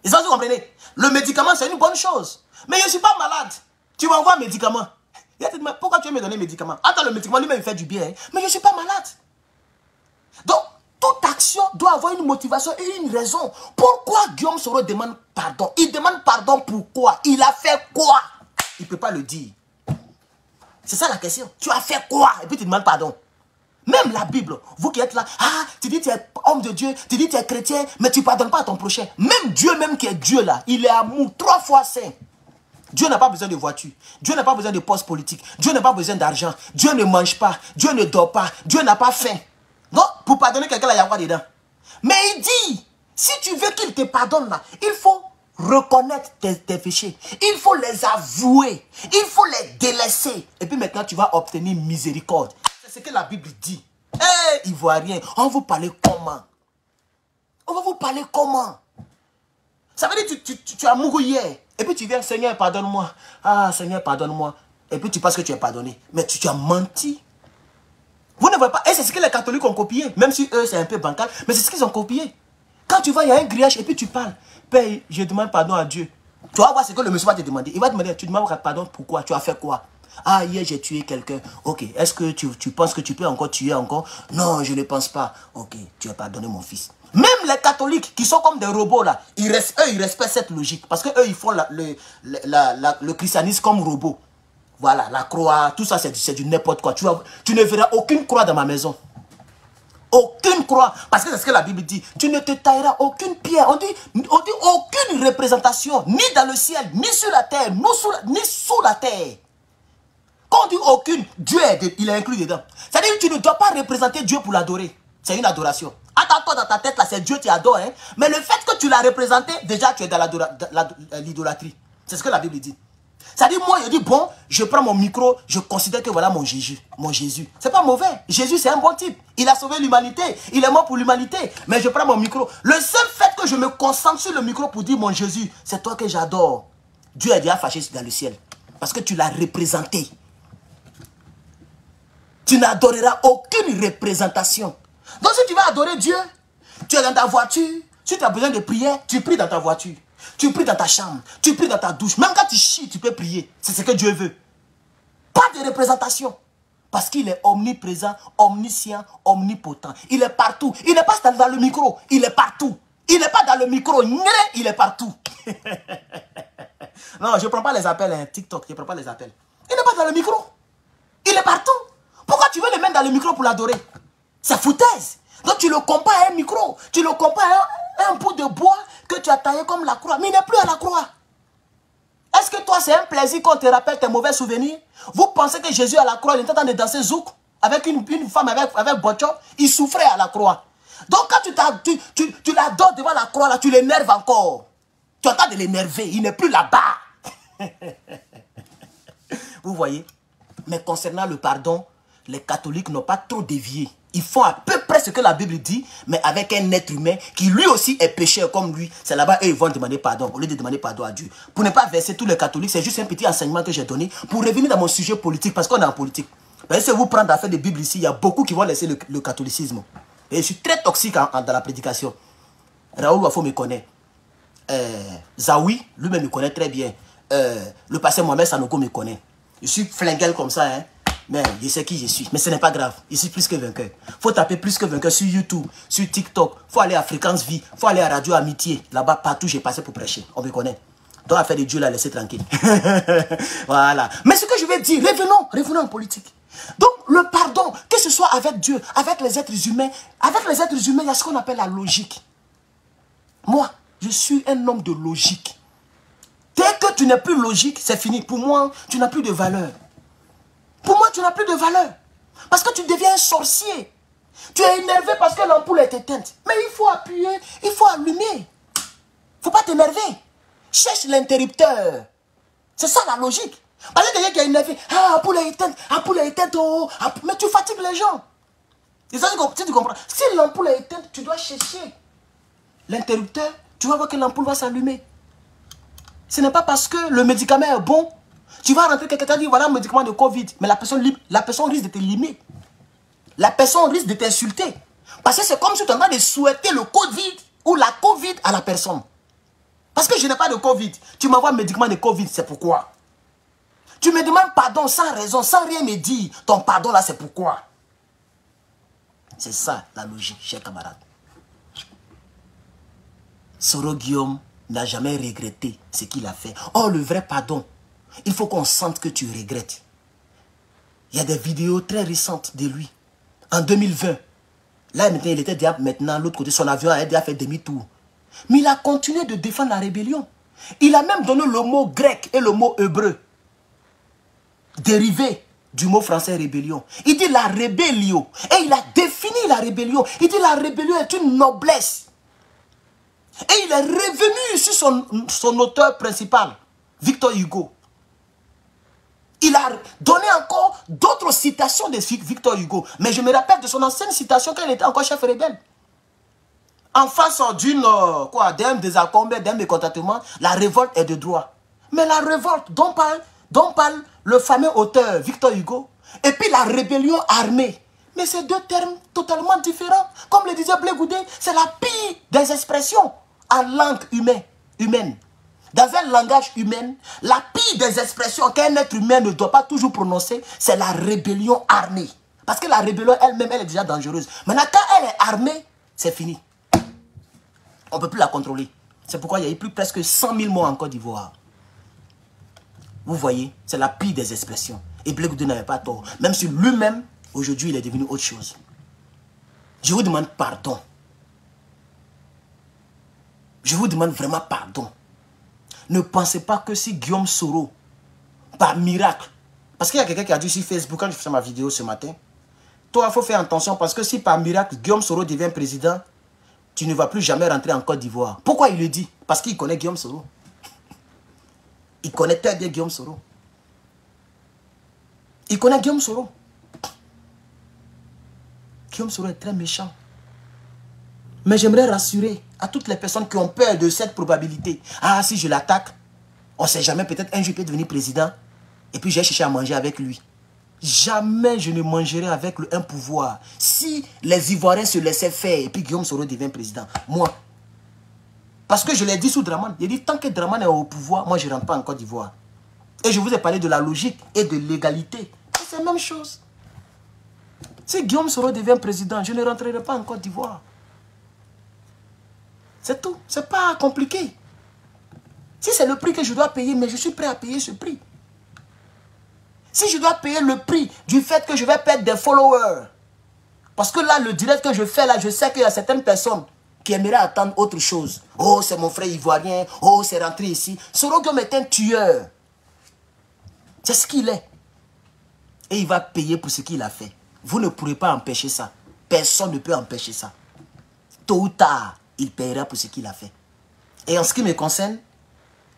Et ça, vous comprenez? Le médicament, c'est une bonne chose. Mais je ne suis pas malade. Tu m'envoies un médicament. Il a dit, mais pourquoi tu veux me donner un médicament? Attends, le médicament lui-même, il fait du bien. Hein? Mais je ne suis pas malade. Donc, toute action doit avoir une motivation et une raison. Pourquoi Guillaume Soro demande pardon? Il demande pardon pourquoi? Il a fait quoi? Il ne peut pas le dire. C'est ça la question. Tu as fait quoi? Et puis tu demandes pardon. Même la Bible, vous qui êtes là, ah, tu dis que tu es homme de Dieu, tu dis que tu es chrétien, mais tu ne pardonnes pas à ton prochain. Même Dieu même qui est Dieu là, il est amour, 3 fois saint. Dieu n'a pas besoin de voiture, Dieu n'a pas besoin de poste politique, Dieu n'a pas besoin d'argent, Dieu ne mange pas, Dieu ne dort pas, Dieu n'a pas faim. Non, pour pardonner quelqu'un, il y a quoi dedans? Mais il dit, si tu veux qu'il te pardonne là, il faut reconnaître tes péchés, il faut les avouer, il faut les délaisser. Et puis maintenant, tu vas obtenir miséricorde. C'est ce que la Bible dit. Eh, Ivoiriens, on va vous parler comment? On va vous parler comment? Ça veut dire que tu as mouru hier. Et puis tu viens, Seigneur, pardonne-moi. Ah, Seigneur, pardonne-moi. Et puis tu penses que tu es pardonné. Mais tu as menti. Vous ne voyez pas. Et c'est ce que les catholiques ont copié. Même si eux, c'est un peu bancal. Mais c'est ce qu'ils ont copié. Quand tu vas, il y a un grillage et puis tu parles. Père, je demande pardon à Dieu. Tu vas voir ce que le monsieur va te demander. Il va te demander, tu demandes pardon pourquoi? Tu as fait quoi? Ah, hier j'ai tué quelqu'un. Ok, est-ce que tu penses que tu peux encore tuer encore? Non, je ne pense pas. Ok, tu as pardonné mon fils. Même les catholiques qui sont comme des robots là, eux ils respectent cette logique. Parce qu'eux ils font le christianisme comme robot. Voilà, la croix, tout ça, c'est du n'importe quoi. Tu ne verras aucune croix dans ma maison. Aucune croix. Parce que c'est ce que la Bible dit. Tu ne te tailleras aucune pierre. On dit aucune représentation, ni dans le ciel, ni sur la terre, ni sous la terre. Quand on dit aucune, Dieu il est inclus dedans. C'est-à-dire que tu ne dois pas représenter Dieu pour l'adorer. C'est une adoration. Attends-toi dans ta tête, là, c'est Dieu qui adore. Hein? Mais le fait que tu l'as représenté, déjà tu es dans l'idolâtrie. C'est ce que la Bible dit. C'est-à-dire, moi, je dis, bon, je prends mon micro, je considère que voilà mon Jésus. Mon Jésus. C'est pas mauvais. Jésus, c'est un bon type. Il a sauvé l'humanité. Il est mort pour l'humanité. Mais je prends mon micro. Le seul fait que je me concentre sur le micro pour dire mon Jésus, c'est toi que j'adore. Dieu est déjà fâché dans le ciel. Parce que tu l'as représenté. Tu n'adoreras aucune représentation. Donc, si tu vas adorer Dieu, tu es dans ta voiture. Si tu as besoin de prier, tu pries dans ta voiture. Tu pries dans ta chambre, tu pries dans ta douche. Même quand tu chies, tu peux prier. C'est ce que Dieu veut. Pas de représentation. Parce qu'il est omniprésent, omniscient, omnipotent. Il est partout. Il n'est pas dans le micro. Il est partout. Il n'est pas dans le micro. Il est partout. Non, je ne prends pas les appels, hein, TikTok. Je ne prends pas les appels. Il n'est pas dans le micro. Il est partout. Pourquoi tu veux le mettre dans le micro pour l'adorer? C'est foutaise. Donc tu le compares à un micro. Tu le compares à un bout de bois que tu as taillé comme la croix. Mais il n'est plus à la croix. Est-ce que toi, c'est un plaisir qu'on te rappelle tes mauvais souvenirs? Vous pensez que Jésus à la croix, il était en train de danser zouk avec une femme avec Bocho? Il souffrait à la croix. Donc quand tu l'adores devant la croix, là, tu l'énerves encore. Tu es en train de l'énerver. Il n'est plus là-bas. Vous voyez? Mais concernant le pardon, les catholiques n'ont pas trop dévié. Ils font à peu près ce que la Bible dit, mais avec un être humain qui lui aussi est pécheur comme lui. C'est là-bas, eux, ils vont demander pardon, au lieu de demander pardon à Dieu. Pour ne pas verser tous les catholiques, c'est juste un petit enseignement que j'ai donné pour revenir dans mon sujet politique, parce qu'on est en politique. Mais si vous prenez l'affaire de Bible ici, il y a beaucoup qui vont laisser le catholicisme. Et je suis très toxique dans la prédication. Raoul Wafo me connaît. Zawi, lui-même me connaît très bien. Le pasteur Mohamed Sanoko me connaît. Je suis flinguel comme ça, hein. Mais je sais qui je suis. Mais ce n'est pas grave. Je suis plus que vainqueur. Il faut taper plus que vainqueur sur YouTube, sur TikTok. Il faut aller à Fréquence Vie. Il faut aller à Radio Amitié. Là-bas, partout, j'ai passé pour prêcher. On me connaît. Donc, affaire de Dieu, la laisser tranquille. Voilà. Mais ce que je vais dire, revenons en politique. Donc, le pardon, que ce soit avec Dieu, avec les êtres humains, il y a ce qu'on appelle la logique. Moi, je suis un homme de logique. Dès que tu n'es plus logique, c'est fini. Pour moi, tu n'as plus de valeur. Pour moi, tu n'as plus de valeur. Parce que tu deviens un sorcier. Tu es énervé parce que l'ampoule est éteinte. Mais il faut appuyer, il faut allumer. Il ne faut pas t'énerver. Cherche l'interrupteur. C'est ça la logique. Parce que quelqu'un qui est énervé, ah, l'ampoule est éteinte, oh. Mais tu fatigues les gens. Et ça, si tu comprends. Si l'ampoule est éteinte, tu dois chercher l'interrupteur. Tu vas voir que l'ampoule va s'allumer. Ce n'est pas parce que le médicament est bon. Tu vas rentrer, quelqu'un t'a dit, voilà un médicament de Covid. Mais la personne risque de te limer. La personne risque de t'insulter. Parce que c'est comme si tu es en train de souhaiter le Covid ou la Covid à la personne. Parce que je n'ai pas de Covid. Tu m'envoies un médicament de Covid, c'est pourquoi. Tu me demandes pardon sans raison, sans rien me dire. Ton pardon là, c'est pourquoi. C'est ça la logique, chers camarades. Soro Guillaume n'a jamais regretté ce qu'il a fait. Oh, le vrai pardon. Il faut qu'on sente que tu regrettes. Il y a des vidéos très récentes de lui. En 2020. Là, maintenant, il était déjà maintenant, l'autre côté, son avion a déjà fait demi-tour. Mais il a continué de défendre la rébellion. Il a même donné le mot grec et le mot hébreu. Dérivé du mot français rébellion. Il dit la rébellion. Et il a défini la rébellion. Il dit la rébellion est une noblesse. Et il est revenu sur son auteur principal, Victor Hugo. Il a donné encore d'autres citations de Victor Hugo. Mais je me rappelle de son ancienne citation quand il était encore chef rebelle. En face d'un désaccord, d'un mécontentement, la révolte est de droit. Mais la révolte dont parle le fameux auteur Victor Hugo, et puis la rébellion armée. Mais c'est deux termes totalement différents. Comme le disait Blé Goudé, c'est la pire des expressions en langue humaine. Dans un langage humain, la pire des expressions qu'un être humain ne doit pas toujours prononcer, c'est la rébellion armée. Parce que la rébellion elle-même, elle est déjà dangereuse. Maintenant, quand elle est armée, c'est fini. On ne peut plus la contrôler. C'est pourquoi il y a eu plus presque 100 000 morts en Côte d'Ivoire. Vous voyez, c'est la pire des expressions. Et Blé Goudé n'avait pas tort. Même si lui-même, aujourd'hui, il est devenu autre chose. Je vous demande pardon. Je vous demande vraiment pardon. Ne pensez pas que si Guillaume Soro, par miracle, parce qu'il y a quelqu'un qui a dit sur Facebook, quand je faisais ma vidéo ce matin, toi, il faut faire attention parce que si par miracle, Guillaume Soro devient président, tu ne vas plus jamais rentrer en Côte d'Ivoire. Pourquoi il le dit? Parce qu'il connaît Guillaume Soro. Il connaît très bien Guillaume Soro. Il connaît Guillaume Soro. Guillaume Soro est très méchant. Mais j'aimerais rassurer à toutes les personnes qui ont peur de cette probabilité. Ah, si je l'attaque, on ne sait jamais, peut-être un jour il peut devenir président. Et puis j'ai cherché à manger avec lui. Jamais je ne mangerai avec un pouvoir. Si les Ivoiriens se laissaient faire et puis Guillaume Soro devient président, moi. Parce que je l'ai dit sous Dramane. J'ai dit, tant que Dramane est au pouvoir, moi je ne rentre pas en Côte d'Ivoire. Et je vous ai parlé de la logique et de l'égalité. C'est la même chose. Si Guillaume Soro devient président, je ne rentrerai pas en Côte d'Ivoire. C'est tout. C'est pas compliqué. Si c'est le prix que je dois payer, mais je suis prêt à payer ce prix. Si je dois payer le prix du fait que je vais perdre des followers, parce que là, le direct que je fais là, je sais qu'il y a certaines personnes qui aimeraient attendre autre chose. Oh, c'est mon frère ivoirien. Oh, c'est rentré ici. Soro Guillaume est un tueur. C'est ce qu'il est. Et il va payer pour ce qu'il a fait. Vous ne pourrez pas empêcher ça. Personne ne peut empêcher ça. Tôt ou tard, il paiera pour ce qu'il a fait. Et en ce qui me concerne,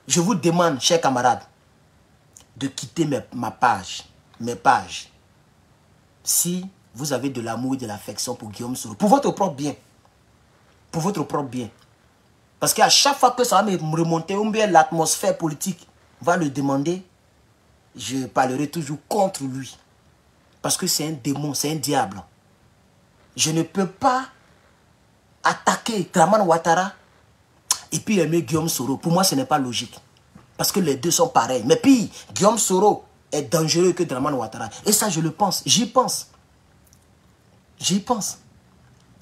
je vous demande, chers camarades, de quitter mes pages. Si vous avez de l'amour et de l'affection pour Guillaume Soro, pour votre propre bien. Pour votre propre bien. Parce qu'à chaque fois que ça va me remonter, ou bien l'atmosphère politique va le demander, je parlerai toujours contre lui. Parce que c'est un démon, c'est un diable. Je ne peux pas attaquer Dramane Ouattara et puis aimer Guillaume Soro. Pour moi, ce n'est pas logique. Parce que les deux sont pareils. Mais puis, Guillaume Soro est dangereux que Dramane Ouattara. Et ça, je le pense. J'y pense. J'y pense.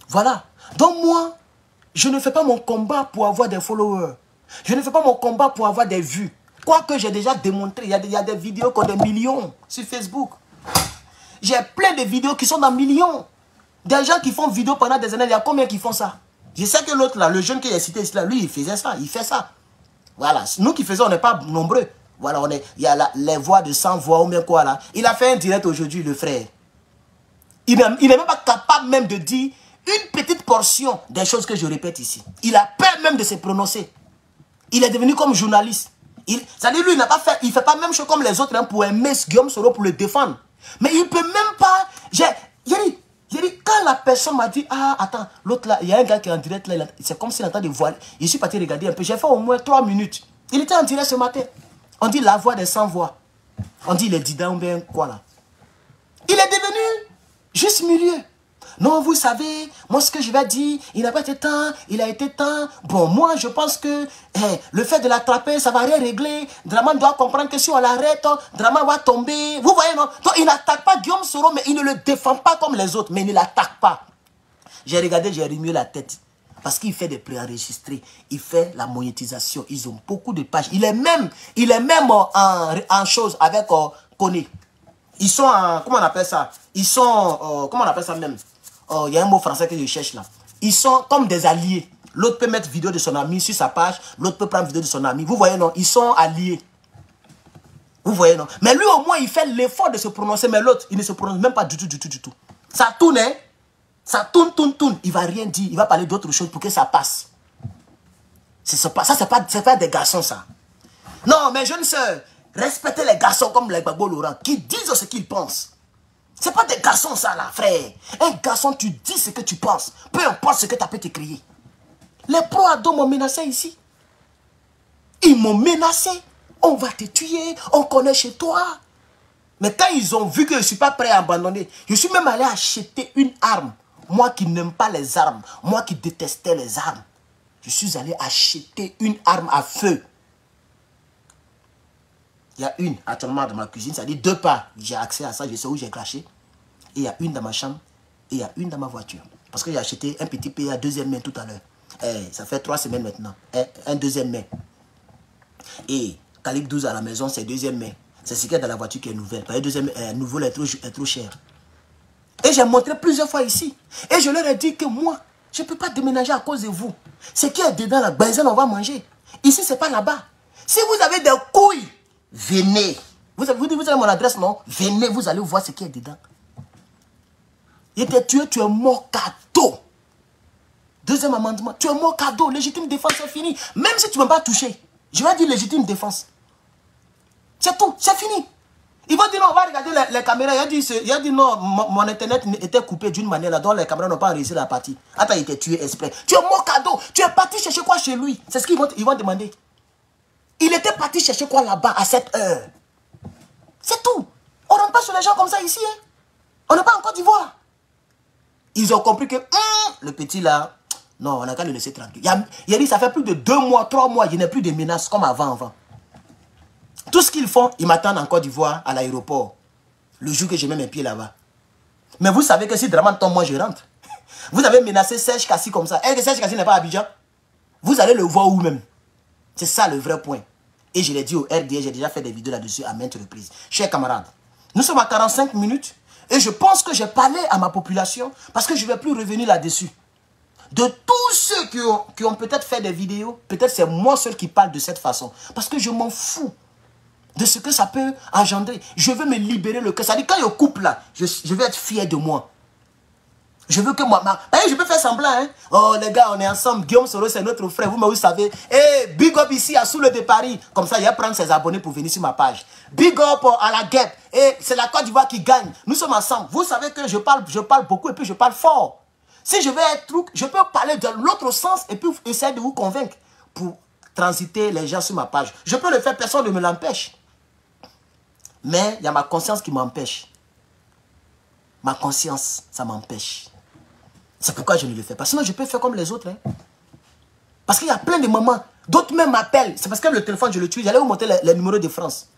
Voilà. Donc moi, je ne fais pas mon combat pour avoir des followers. Je ne fais pas mon combat pour avoir des vues. Quoique j'ai déjà démontré, il y a des vidéos qui ont des millions sur Facebook. J'ai plein de vidéos qui sont dans millions. Des gens qui font vidéo pendant des années, il y a combien qui font ça? Je sais que l'autre là, le jeune qui est cité ici, là, lui, il faisait ça, il fait ça. Voilà, nous qui faisons, on n'est pas nombreux. Voilà, il y a les voix de 100 voix ou bien quoi là. Il a fait un direct aujourd'hui, le frère. Il n'est même pas capable même de dire une petite portion des choses que je répète ici. Il a peur même de se prononcer. Il est devenu comme journaliste. C'est-à-dire lui, il ne fait pas même chose comme les autres hein, pour aimer Guillaume Soro, pour le défendre. Mais il ne peut même pas... J'ai dit, quand la personne m'a dit, ah, attends, l'autre là, il y a un gars qui est en direct là, c'est comme s'il entend des voix. Je suis parti regarder un peu, j'ai fait au moins 3 minutes. Il était en direct ce matin. On dit la voix des 100 voix. On dit les didans ou bien quoi là. Il est devenu juste milieu. Non, vous savez, moi ce que je vais dire, il n'a pas été temps, il a été temps. Bon, moi je pense que le fait de l'attraper, ça ne va rien régler. Dramane doit comprendre que si on l'arrête, Dramane va tomber. Vous voyez, non? Donc il n'attaque pas Guillaume Soro, mais il ne le défend pas comme les autres, mais il ne l'attaque pas. J'ai regardé, j'ai remué la tête. Parce qu'il fait des préenregistrés, il fait la monétisation, ils ont beaucoup de pages. Il est même en chose avec Koné. Ils sont en, comment on appelle ça? Ils sont, comment on appelle ça même? Il y a un mot français que je cherche là. Ils sont comme des alliés. L'autre peut mettre vidéo de son ami sur sa page, l'autre peut prendre vidéo de son ami. Vous voyez non? Ils sont alliés. Vous voyez non? Mais lui au moins il fait l'effort de se prononcer, mais l'autre il ne se prononce même pas du tout. Ça tourne, hein? Ça tourne. Il va rien dire, il va parler d'autre chose pour que ça passe. Ça c'est pas des garçons ça. Non, mes jeunes soeurs, respectez les garçons comme les Gbagbo Laurent qui disent ce qu'ils pensent. C'est pas des garçons ça là, frère. Un garçon, tu dis ce que tu penses. Peu importe ce que tu as pu t'écrire. Les pro-ados m'ont menacé ici. Ils m'ont menacé. On va te tuer, on connaît chez toi. Mais quand ils ont vu que je ne suis pas prêt à abandonner, je suis même allé acheter une arme. Moi qui n'aime pas les armes, moi qui détestais les armes. Je suis allé acheter une arme à feu. Il y a une actuellement dans ma cuisine, c'est-à-dire 2 parts. J'ai accès à ça, je sais où j'ai craché. Et il y a une dans ma chambre et il y a une dans ma voiture. Parce que j'ai acheté un petit pays à 2e main tout à l'heure. Ça fait 3 semaines maintenant. Un 2e main. Et calibre 12 à la maison, c'est deuxième main. C'est ce qu'il y a dans la voiture qui est nouvelle. Parce que deuxième nouveau est trop cher. Et j'ai montré plusieurs fois ici. Et je leur ai dit que moi, je ne peux pas déménager à cause de vous. Ce qui est dedans, la benzène, on va manger. Ici, ce n'est pas là-bas. Si vous avez des couilles, venez. Vous avez mon adresse, non? Venez, vous allez voir ce qui est dedans. Il était tué, tu es mort cadeau. Deuxième amendement, tu es mort cadeau. Légitime défense, c'est fini. Même si tu ne m'as pas touché, je vais dire légitime défense. C'est tout, c'est fini. Ils vont dire non, on va regarder les caméras. Il a dit non, mon internet était coupé d'une manière là, dont les caméras n'ont pas réussi la partie. Attends, il était tué exprès. Tu es mort cadeau. Tu es parti chercher quoi chez lui? C'est ce qu'ils vont demander. Il était parti chercher quoi là-bas à cette heure? C'est tout. On ne rentre pas sur les gens comme ça ici. Hein? On n'est pas en Côte d'Ivoire. Ils ont compris que le petit là, non, on n'a qu'à le laisser tranquille. Il a dit ça fait plus de 2 mois, 3 mois, il n'y a plus de menaces comme avant. Tout ce qu'ils font, ils m'attendent en Côte d'Ivoire à l'aéroport. Le jour que je mets mes pieds là-bas. Mais vous savez que si Dramane tombe, moi je rentre. Vous avez menacé Serge Kassi comme ça. Et Serge Kassi n'est pas à Abidjan. Vous allez le voir où même. C'est ça le vrai point. Et je l'ai dit au RDA, j'ai déjà fait des vidéos là-dessus à maintes reprises. Chers camarades, nous sommes à 45 minutes et je pense que j'ai parlé à ma population parce que je ne vais plus revenir là-dessus. De tous ceux qui ont peut-être fait des vidéos, peut-être c'est moi seul qui parle de cette façon. Parce que je m'en fous de ce que ça peut engendrer. Je veux me libérer le cœur. C'est-à-dire quand je coupe là, je vais être fier de moi. Je veux que moi... je peux faire semblant, hein. Oh les gars, on est ensemble. Guillaume Soro, c'est notre frère. Vous savez. Eh, big up ici à Soule de Paris. Comme ça, il va prendre ses abonnés pour venir sur ma page. Big up à la guêpe. Et c'est la Côte d'Ivoire qui gagne. Nous sommes ensemble. Vous savez que je parle beaucoup et puis je parle fort. Si je veux être truc, je peux parler de l'autre sens et puis essayer de vous convaincre pour transiter les gens sur ma page. Je peux le faire, personne ne me l'empêche. Mais il y a ma conscience qui m'empêche. Ma conscience, ça m'empêche. C'est pourquoi je ne le fais pas. Sinon, je peux faire comme les autres. Hein. Parce qu'il y a plein de mamans. D'autres même m'appellent. C'est parce que le téléphone, je le tue. J'allais vous montrer les numéros de France.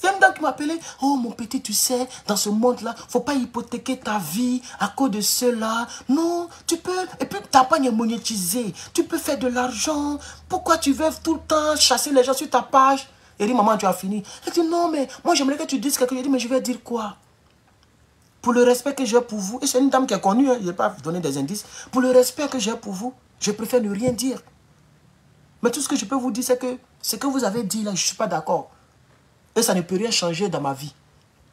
Il y a une dame qui m'appelait. Oh, mon petit, tu sais, dans ce monde-là, il ne faut pas hypothéquer ta vie à cause de cela. Non, tu peux. Et puis, ta page est monétisée. Tu peux faire de l'argent. Pourquoi tu veux tout le temps chasser les gens sur ta page? Elle dit, maman, tu as fini. Elle dit, non, mais moi, j'aimerais que tu dises quelque chose. Je dis, mais je vais dire quoi? Pour le respect que j'ai pour vous, et c'est une dame qui est connue, hein, je ne vais pas vous donner des indices. Pour le respect que j'ai pour vous, je préfère ne rien dire. Mais tout ce que je peux vous dire, c'est que ce que vous avez dit là, je ne suis pas d'accord. Et ça ne peut rien changer dans ma vie,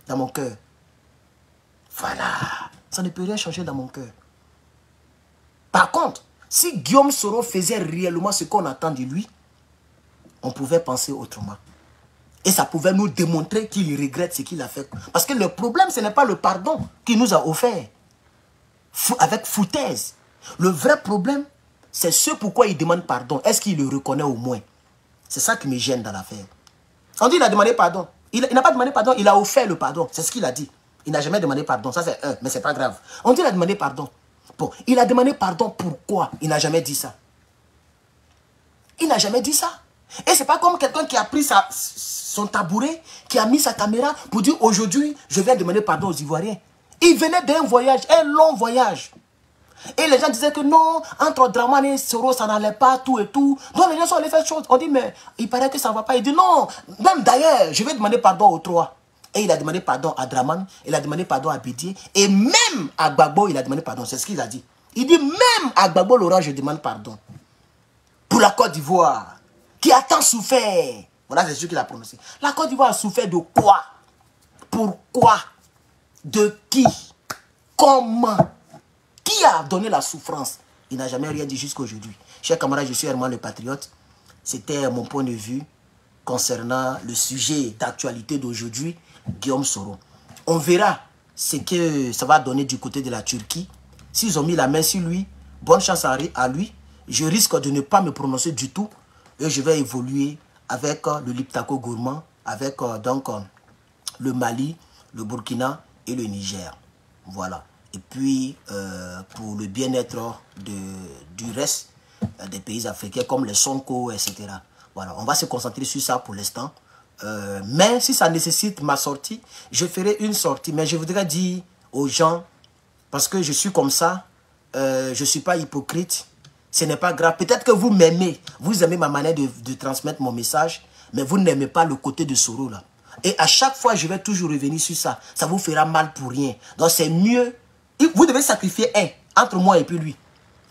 dans mon cœur. Voilà. Ça ne peut rien changer dans mon cœur. Par contre, si Guillaume Soro faisait réellement ce qu'on attend de lui, on pouvait penser autrement. Et ça pouvait nous démontrer qu'il regrette ce qu'il a fait. Parce que le problème, ce n'est pas le pardon qu'il nous a offert. Avec foutaise. Le vrai problème, c'est ce pourquoi il demande pardon. Est-ce qu'il le reconnaît au moins? C'est ça qui me gêne dans l'affaire. On dit qu'il a demandé pardon. Il n'a pas demandé pardon, il a offert le pardon. C'est ce qu'il a dit. Il n'a jamais demandé pardon. Ça, c'est un, mais ce n'est pas grave. On dit qu'il a demandé pardon. Bon, il a demandé pardon pourquoi? Il n'a jamais dit ça. Il n'a jamais dit ça. Et c'est pas comme quelqu'un qui a pris son tabouret, qui a mis sa caméra pour dire aujourd'hui, je viens demander pardon aux Ivoiriens. Il venait d'un voyage, un long voyage. Et les gens disaient que non, entre Dramane et Soro, ça n'allait pas, tout et tout. Donc les gens sont allés faire chose. On dit, mais il paraît que ça ne va pas. Il dit non, même d'ailleurs, je vais demander pardon aux trois. Et il a demandé pardon à Dramane, il a demandé pardon à Bédier, et même à Gbagbo, il a demandé pardon. C'est ce qu'il a dit. Il dit, même à Gbagbo Laurent, je demande pardon. Pour la Côte d'Ivoire, qui a tant souffert. Voilà, c'est ce qu'il a prononcé. La Côte d'Ivoire a souffert de quoi? Pourquoi? De qui? Comment? Qui a donné la souffrance? Il n'a jamais rien dit jusqu'à aujourd'hui. Chers camarades, je suis Herman le Patriote. C'était mon point de vue concernant le sujet d'actualité d'aujourd'hui, Guillaume Soro. On verra ce que ça va donner du côté de la Turquie. S'ils ont mis la main sur lui, bonne chance à lui. Je risque de ne pas me prononcer du tout. Et je vais évoluer avec le Liptako Gourmand, avec le Mali, le Burkina et le Niger. Voilà. Et puis, pour le bien-être du reste des pays africains, comme les Sonko, etc. Voilà, on va se concentrer sur ça pour l'instant. Mais si ça nécessite ma sortie, je ferai une sortie. Mais je voudrais dire aux gens, parce que je suis comme ça, je ne suis pas hypocrite. Ce n'est pas grave. Peut-être que vous m'aimez. Vous aimez ma manière de transmettre mon message. Mais vous n'aimez pas le côté de Soro là. Et à chaque fois, je vais toujours revenir sur ça. Ça vous fera mal pour rien. Donc c'est mieux. Vous devez sacrifier un entre moi et puis lui.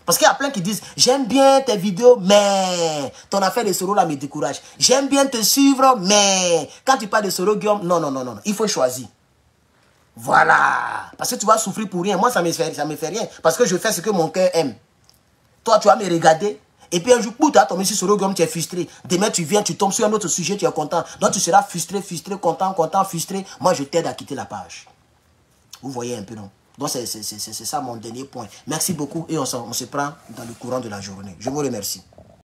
Parce qu'il y a plein qui disent, j'aime bien tes vidéos, mais ton affaire de Soro là me décourage. J'aime bien te suivre, mais quand tu parles de Soro, Guillaume, non, non, non, non. Il faut choisir. Voilà. Parce que tu vas souffrir pour rien. Moi, ça me fait rien. Parce que je fais ce que mon cœur aime. Toi, tu vas me regarder. Et puis un jour, tu vas tomber sur Soro, Guillaume, tu es frustré. Demain, tu viens, tu tombes sur un autre sujet, tu es content. Donc, tu seras frustré, content, frustré. Moi, je t'aide à quitter la page. Vous voyez un peu, non? Donc, c'est ça mon dernier point. Merci beaucoup et on se prend dans le courant de la journée. Je vous remercie.